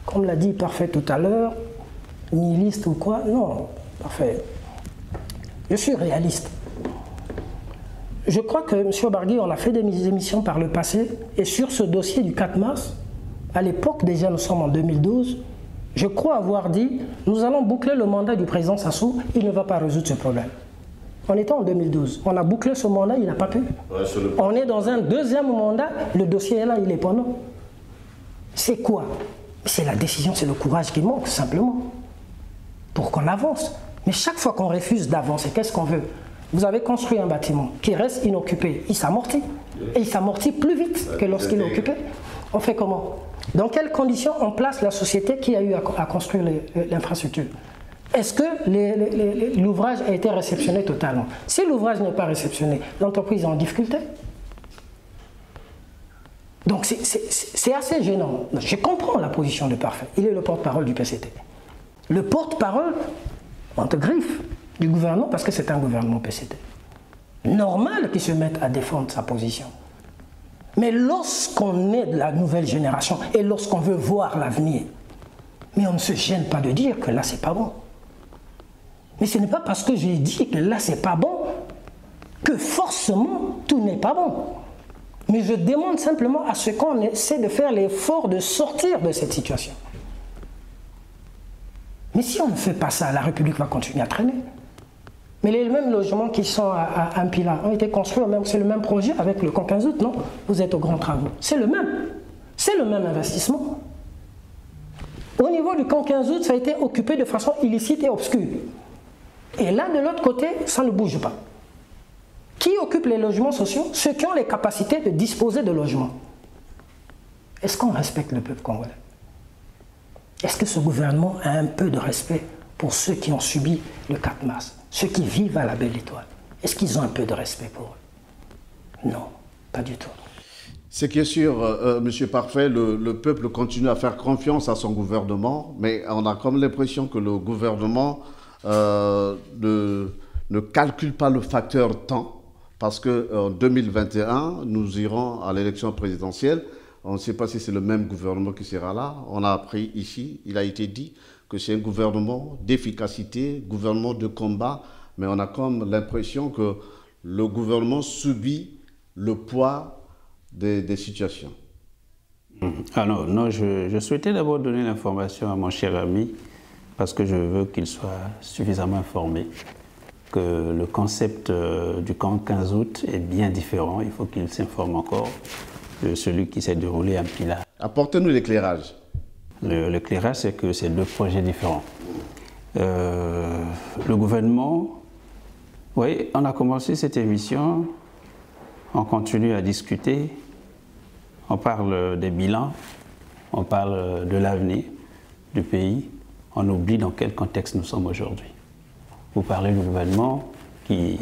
comme l'a dit Parfait tout à l'heure, nihiliste ou quoi. Non, Parfait. Je suis réaliste. Je crois que M. Obargui, on a fait des émissions par le passé, et sur ce dossier du 4 mars, à l'époque, déjà nous sommes en 2012, je crois avoir dit, nous allons boucler le mandat du président Sassou, il ne va pas résoudre ce problème. On était en 2012, on a bouclé ce mandat, il n'a pas pu. Ouais, on est dans un deuxième mandat, le dossier est là, il est pendant. C'est quoi? C'est la décision, c'est le courage qui manque, simplement, pour qu'on avance. Mais chaque fois qu'on refuse d'avancer, qu'est-ce qu'on veut? Vous avez construit un bâtiment qui reste inoccupé, il s'amortit. Et il s'amortit plus vite que lorsqu'il est occupé. On fait comment? Dans quelles conditions on place la société qui a eu à construire l'infrastructure? Est-ce que l'ouvrage a été réceptionné totalement? Si l'ouvrage n'est pas réceptionné, l'entreprise est en difficulté. Donc c'est assez gênant. Je comprends la position de Parfait. Il est le porte-parole du PCT. Le porte-parole, entre griffes, du gouvernement, parce que c'est un gouvernement PCT. Normal qu'il se mette à défendre sa position. Mais lorsqu'on est de la nouvelle génération et lorsqu'on veut voir l'avenir, mais on ne se gêne pas de dire que là c'est pas bon. Mais ce n'est pas parce que j'ai dit que là c'est pas bon que forcément tout n'est pas bon. Mais je demande simplement à ce qu'on essaie de faire l'effort de sortir de cette situation. Mais si on ne fait pas ça, la République va continuer à traîner. Mais les mêmes logements qui sont à Mpila ont été construits, c'est le même projet avec le camp 15 août, non? Vous êtes aux grands travaux. C'est le même investissement. Au niveau du camp 15 août, ça a été occupé de façon illicite et obscure. Et là, de l'autre côté, ça ne bouge pas. Qui occupe les logements sociaux? Ceux qui ont les capacités de disposer de logements. Est-ce qu'on respecte le peuple congolais? Est-ce que ce gouvernement a un peu de respect pour ceux qui ont subi le 4 mars, ceux qui vivent à la Belle Étoile? Est-ce qu'ils ont un peu de respect pour eux? Non, pas du tout. Ce qui est sûr, Monsieur Parfait, le peuple continue à faire confiance à son gouvernement, mais on a comme l'impression que le gouvernement ne calcule pas le facteur temps, parce qu'en 2021, nous irons à l'élection présidentielle. On ne sait pas si c'est le même gouvernement qui sera là. On a appris ici, il a été dit que c'est un gouvernement d'efficacité, gouvernement de combat, mais on a comme l'impression que le gouvernement subit le poids des situations. Alors, non, je souhaitais d'abord donner l'information à mon cher ami, parce que je veux qu'il soit suffisamment informé que le concept du camp 15 août est bien différent. Il faut qu'il s'informe encore de celui qui s'est déroulé à Mpila. Apportez-nous l'éclairage. L'éclairage, c'est que c'est deux projets différents. Le gouvernement, oui, on a commencé cette émission, on continue à discuter, on parle des bilans, on parle de l'avenir du pays, on oublie dans quel contexte nous sommes aujourd'hui. Vous parlez du gouvernement qui,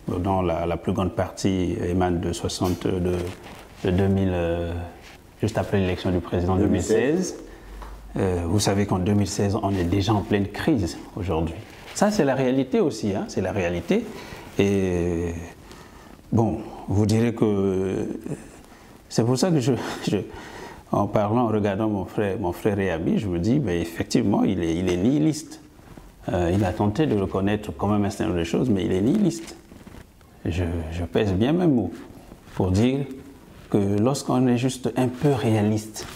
dont la plus grande partie émane de 2000, juste après l'élection du président 2016. Vous savez qu'en 2016, on est déjà en pleine crise aujourd'hui. Ça, c'est la réalité aussi, hein, c'est la réalité. Et bon, vous direz que c'est pour ça que en parlant, en regardant mon frère et ami, je me dis, ben, effectivement, il est nihiliste. Il a tenté de reconnaître quand même un certain nombre de choses, mais il est nihiliste. Je pèse bien mes mots pour dire que lorsqu'on est juste un peu réaliste,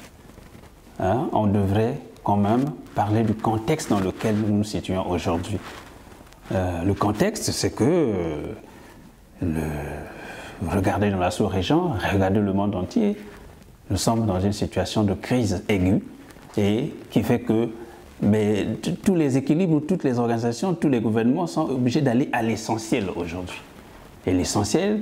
hein, on devrait quand même parler du contexte dans lequel nous nous situons aujourd'hui. Le contexte, c'est que regardez dans la sous-région, regardez le monde entier, nous sommes dans une situation de crise aiguë et qui fait que tous les équilibres, toutes les organisations, tous les gouvernements sont obligés d'aller à l'essentiel aujourd'hui. Et l'essentiel,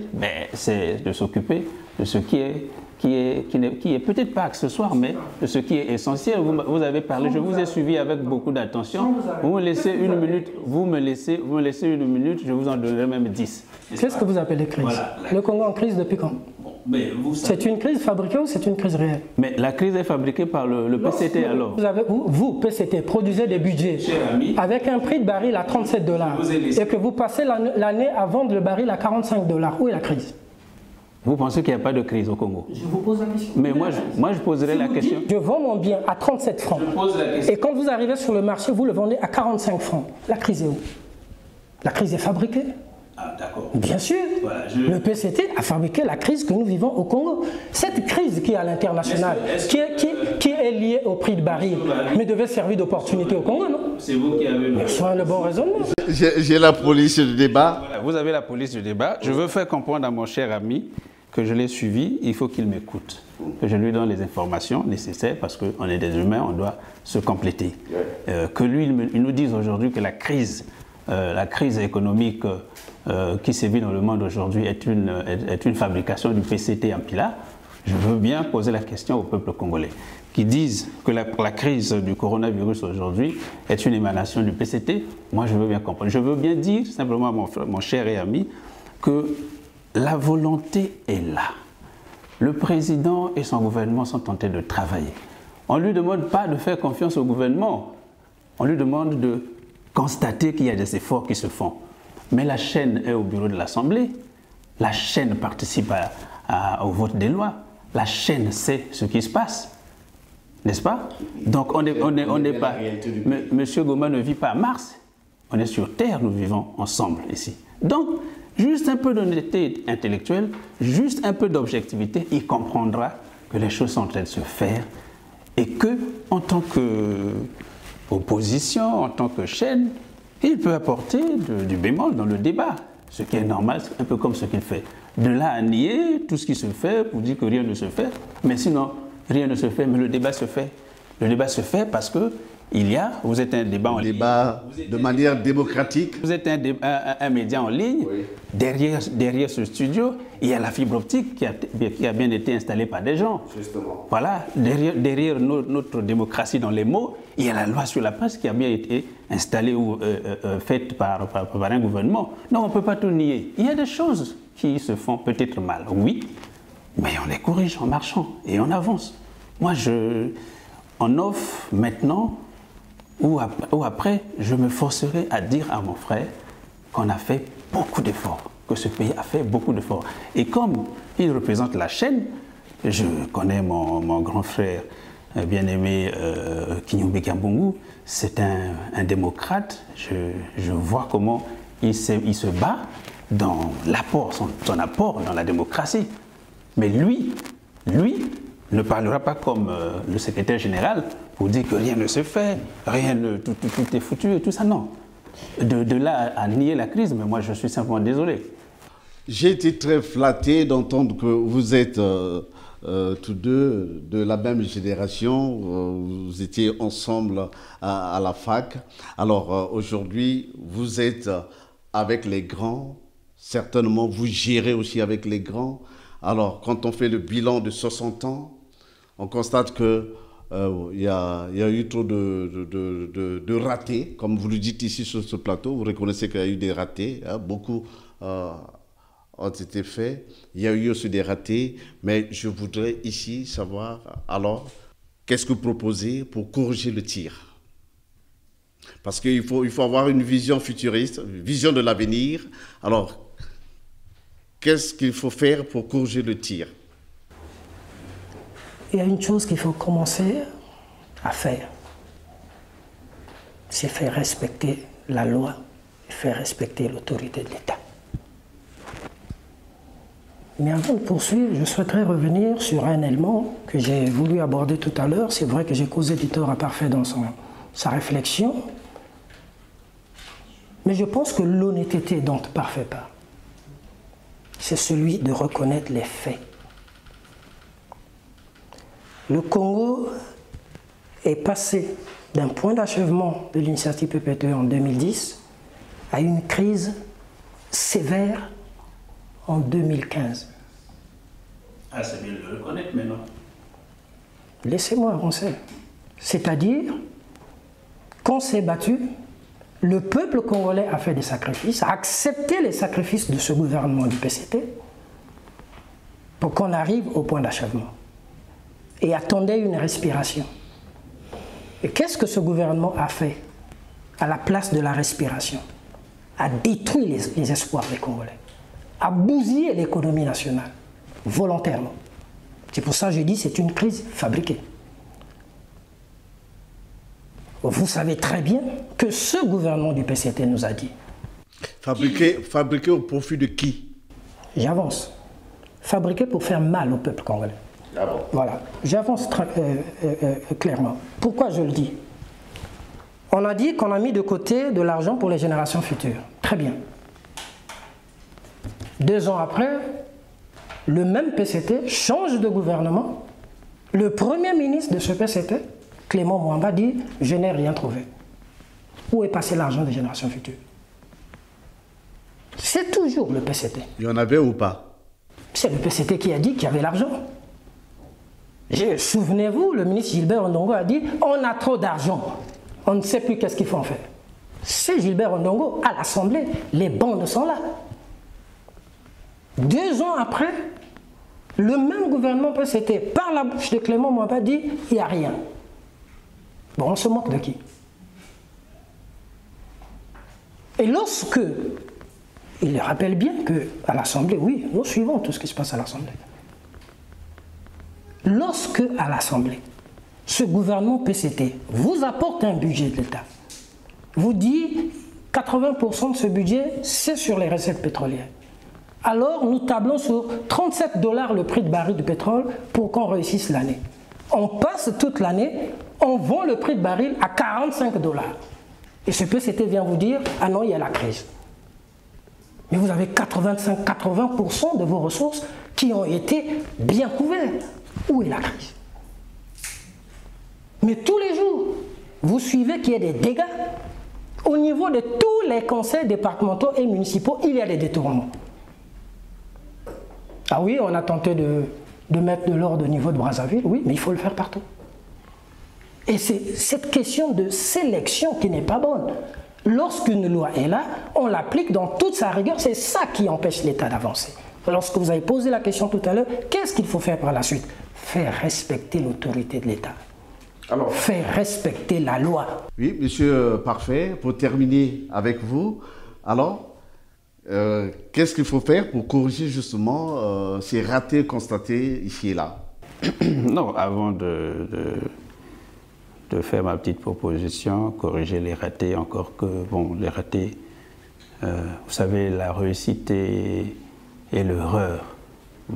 c'est de s'occuper de ce qui est peut-être pas accessoire, mais de ce qui est essentiel. Vous avez parlé, je vous ai suivi avec beaucoup d'attention. Vous me laissez une minute, vous me laissez une minute, je vous en donnerai même 10. Qu'est-ce que vous appelez crise? Voilà. Le Congo en crise depuis quand? C'est une crise fabriquée ou c'est une crise réelle? Mais la crise est fabriquée par le PCT alors. Vous, PCT, produisez des budgets avec un prix de baril à $37 et que vous passez l'année à vendre le baril à $45. Où est la crise? Vous pensez qu'il n'y a pas de crise au Congo? Je vous pose la question. Mais moi, je poserai la question. Je vends mon bien à 37 francs. Je pose la question. Et quand vous arrivez sur le marché, vous le vendez à 45 francs. La crise est où? La crise est fabriquée. Ah, d'accord. Bien sûr. Voilà, le PCT a fabriqué la crise que nous vivons au Congo. Cette crise qui est à l'international, qui est liée au prix de baril, mais devait servir d'opportunité au Congo, non? C'est vous qui avez le bon raisonnement. J'ai la police du débat. Voilà, vous avez la police du débat. Je veux faire comprendre à mon cher ami que je l'ai suivi, il faut qu'il m'écoute, que je lui donne les informations nécessaires parce qu'on est des humains, on doit se compléter. Que lui, il nous dise aujourd'hui que la crise économique qui sévit dans le monde aujourd'hui est une fabrication du PCT Mpila. Je veux bien poser la question au peuple congolais qui disent que la crise du coronavirus aujourd'hui est une émanation du PCT. Moi, je veux bien comprendre. Je veux bien dire simplement à mon cher et ami que la volonté est là. Le président et son gouvernement sont tentés de travailler. On ne lui demande pas de faire confiance au gouvernement. On lui demande de constater qu'il y a des efforts qui se font. Mais la chaîne est au bureau de l'Assemblée. La chaîne participe au vote des lois. La chaîne sait ce qui se passe. N'est-ce pas? Donc on n'est pas... Monsieur Goma ne vit pas à Mars. On est sur Terre, nous vivons ensemble ici. Donc, juste un peu d'honnêteté intellectuelle, juste un peu d'objectivité, il comprendra que les choses sont en train de se faire et que, en tant qu'opposition, en tant que chaîne, il peut apporter du bémol dans le débat, ce qui est normal, c'est un peu comme ce qu'il fait. De là à nier tout ce qui se fait pour dire que rien ne se fait, mais sinon, rien ne se fait, mais le débat se fait. Le débat se fait parce que vous êtes un débat en ligne. Débat de manière démocratique. Vous êtes un média en ligne. Oui. Derrière ce studio, il y a la fibre optique qui a bien été installée par des gens. Justement. Voilà, derrière notre démocratie dans les mots, il y a la loi sur la presse qui a bien été installée ou faite par un gouvernement. Non, on ne peut pas tout nier. Il y a des choses qui se font peut-être mal, oui, mais on les corrige en marchant et on avance. Moi, en off, maintenant, ou après, je me forcerai à dire à mon frère qu'on a fait beaucoup d'efforts, que ce pays a fait beaucoup d'efforts. Et comme il représente la chaîne, je connais mon grand frère bien-aimé Kinyombe Kambungu, c'est un démocrate, je vois comment il se bat dans l'apport, son apport dans la démocratie. Mais lui ne parlera pas comme le secrétaire général pour dire que rien ne se fait, tout est foutu et tout ça, non. De là à nier la crise, mais moi je suis simplement désolé. J'ai été très flatté d'entendre que vous êtes tous deux de la même génération, vous étiez ensemble à la fac. Alors aujourd'hui, vous êtes avec les grands, certainement vous gérez aussi avec les grands. Alors quand on fait le bilan de 60 ans, on constate que il y a eu trop de ratés, comme vous le dites ici sur ce plateau. Vous reconnaissez qu'il y a eu des ratés, hein, beaucoup ont été faits. Il y a eu aussi des ratés, mais je voudrais ici savoir, alors, qu'est-ce que vous proposez pour corriger le tir? Parce qu'il faut avoir une vision futuriste, une vision de l'avenir. Alors, qu'est-ce qu'il faut faire pour corriger le tir? Il y a une chose qu'il faut commencer à faire, c'est faire respecter la loi et faire respecter l'autorité de l'État. Mais avant de poursuivre, je souhaiterais revenir sur un élément que j'ai voulu aborder tout à l'heure. C'est vrai que j'ai causé du tort à Parfait dans sa réflexion, mais je pense que l'honnêteté dont Parfait parle, c'est celui de reconnaître les faits. Le Congo est passé d'un point d'achèvement de l'initiative PPTE en 2010 à une crise sévère en 2015. Ah, c'est bien de le reconnaître maintenant. Laissez-moi avancer. C'est-à-dire qu'on s'est battu, le peuple congolais a fait des sacrifices, a accepté les sacrifices de ce gouvernement du PCT pour qu'on arrive au point d'achèvement. Et attendait une respiration. Et qu'est-ce que ce gouvernement a fait à la place de la respiration? A détruit les espoirs des Congolais, a bousillé l'économie nationale, volontairement. C'est pour ça que je dis que c'est une crise fabriquée. Vous savez très bien que ce gouvernement du PCT nous a dit. Fabriqué au profit de qui? J'avance. Fabriqué pour faire mal au peuple congolais. Ah bon. Voilà, j'avance clairement. Pourquoi je le dis? On a dit qu'on a mis de côté de l'argent pour les générations futures. Très bien. 2 ans après, le même PCT change de gouvernement. Le premier ministre de ce PCT, Clément Mwamba, dit « Je n'ai rien trouvé ». Où est passé l'argent des générations futures? C'est toujours le PCT. Il y en avait ou pas? C'est le PCT qui a dit qu'il y avait l'argent. Souvenez-vous, le ministre Gilbert Ondongo a dit « On a trop d'argent, on ne sait plus qu'est-ce qu'il faut en faire ». C'est Gilbert Ondongo à l'Assemblée, les bancs sont là. 2 ans après, le même gouvernement PCT, par la bouche de Clément Mwamba, dit « Il n'y a rien ». Bon, on se moque de qui? Et lorsque, il rappelle bien qu'à l'Assemblée, oui, nous suivons tout ce qui se passe à l'Assemblée. Lorsque, à l'Assemblée, ce gouvernement PCT vous apporte un budget de l'État, vous dit 80% de ce budget, c'est sur les recettes pétrolières. Alors, nous tablons sur 37 $ le prix de baril du pétrole pour qu'on réussisse l'année. On passe toute l'année, on vend le prix de baril à 45 $. Et ce PCT vient vous dire, ah non, il y a la crise. Mais vous avez 85-80% de vos ressources qui ont été bien couvertes. Où est la crise? Mais tous les jours, vous suivez qu'il y a des dégâts. Au niveau de tous les conseils départementaux et municipaux, il y a des détournements. Ah oui, on a tenté de mettre de l'ordre au niveau de Brazzaville, oui, mais il faut le faire partout. Et c'est cette question de sélection qui n'est pas bonne. Lorsqu'une loi est là, on l'applique dans toute sa rigueur, c'est ça qui empêche l'État d'avancer. Lorsque vous avez posé la question tout à l'heure, qu'est-ce qu'il faut faire par la suite? Faire respecter l'autorité de l'État. Alors, faire respecter la loi. Oui, monsieur Parfait, pour terminer avec vous, alors, qu'est-ce qu'il faut faire pour corriger justement ces ratés constatés ici et là? Non, avant de faire ma petite proposition, corriger les ratés, encore que, bon, les ratés, vous savez, la réussite et l'erreur,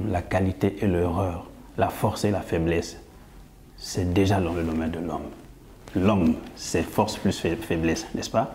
la qualité et l'erreur, la force et la faiblesse, c'est déjà dans le domaine de l'homme. L'homme, c'est force plus faiblesse, n'est-ce pas?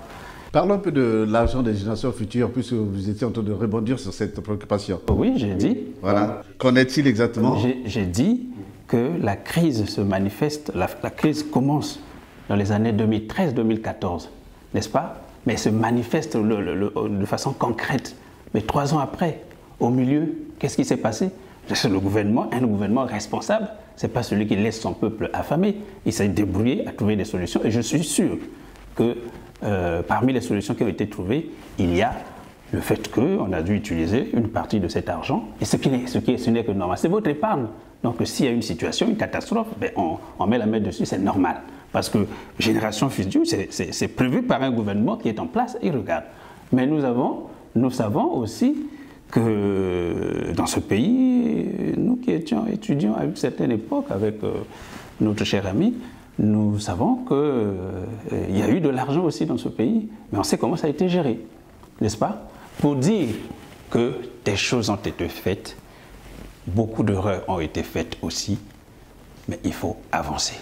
Parlons un peu de l'argent des générations futures, puisque vous étiez en train de rebondir sur cette préoccupation. Oui, j'ai dit. Voilà. Qu'en est-il exactement? J'ai dit que la crise se manifeste, la crise commence dans les années 2013-2014, n'est-ce pas? Mais elle se manifeste de façon concrète. Mais 3 ans après, au milieu, qu'est-ce qui s'est passé? C'est le gouvernement, un gouvernement responsable, ce n'est pas celui qui laisse son peuple affamé. Il s'est débrouillé à trouver des solutions et je suis sûr que parmi les solutions qui ont été trouvées, il y a le fait qu'on a dû utiliser une partie de cet argent. Et ce n'est que normal. C'est votre épargne. Donc s'il y a une situation, une catastrophe, ben, on met la main dessus, c'est normal. Parce que Génération Future, c'est prévu par un gouvernement qui est en place et regarde. Mais nous savons aussi que dans ce pays, nous qui étions étudiants à une certaine époque avec notre cher ami, nous savons qu'il y a eu de l'argent aussi dans ce pays, mais on sait comment ça a été géré, n'est-ce pas? Pour dire que des choses ont été faites, beaucoup d'erreurs ont été faites aussi, mais il faut avancer.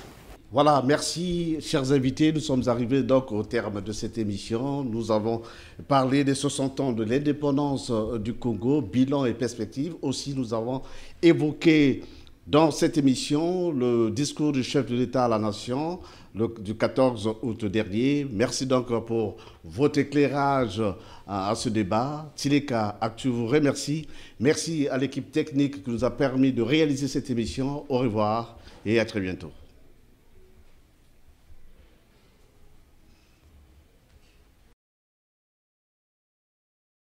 Voilà, merci chers invités. Nous sommes arrivés donc au terme de cette émission. Nous avons parlé des 60 ans de l'indépendance du Congo, bilan et perspectives. Aussi, nous avons évoqué dans cette émission le discours du chef de l'État à la nation du 14 août dernier. Merci donc pour votre éclairage à ce débat. Tileka Actu vous remercie. Merci à l'équipe technique qui nous a permis de réaliser cette émission. Au revoir et à très bientôt.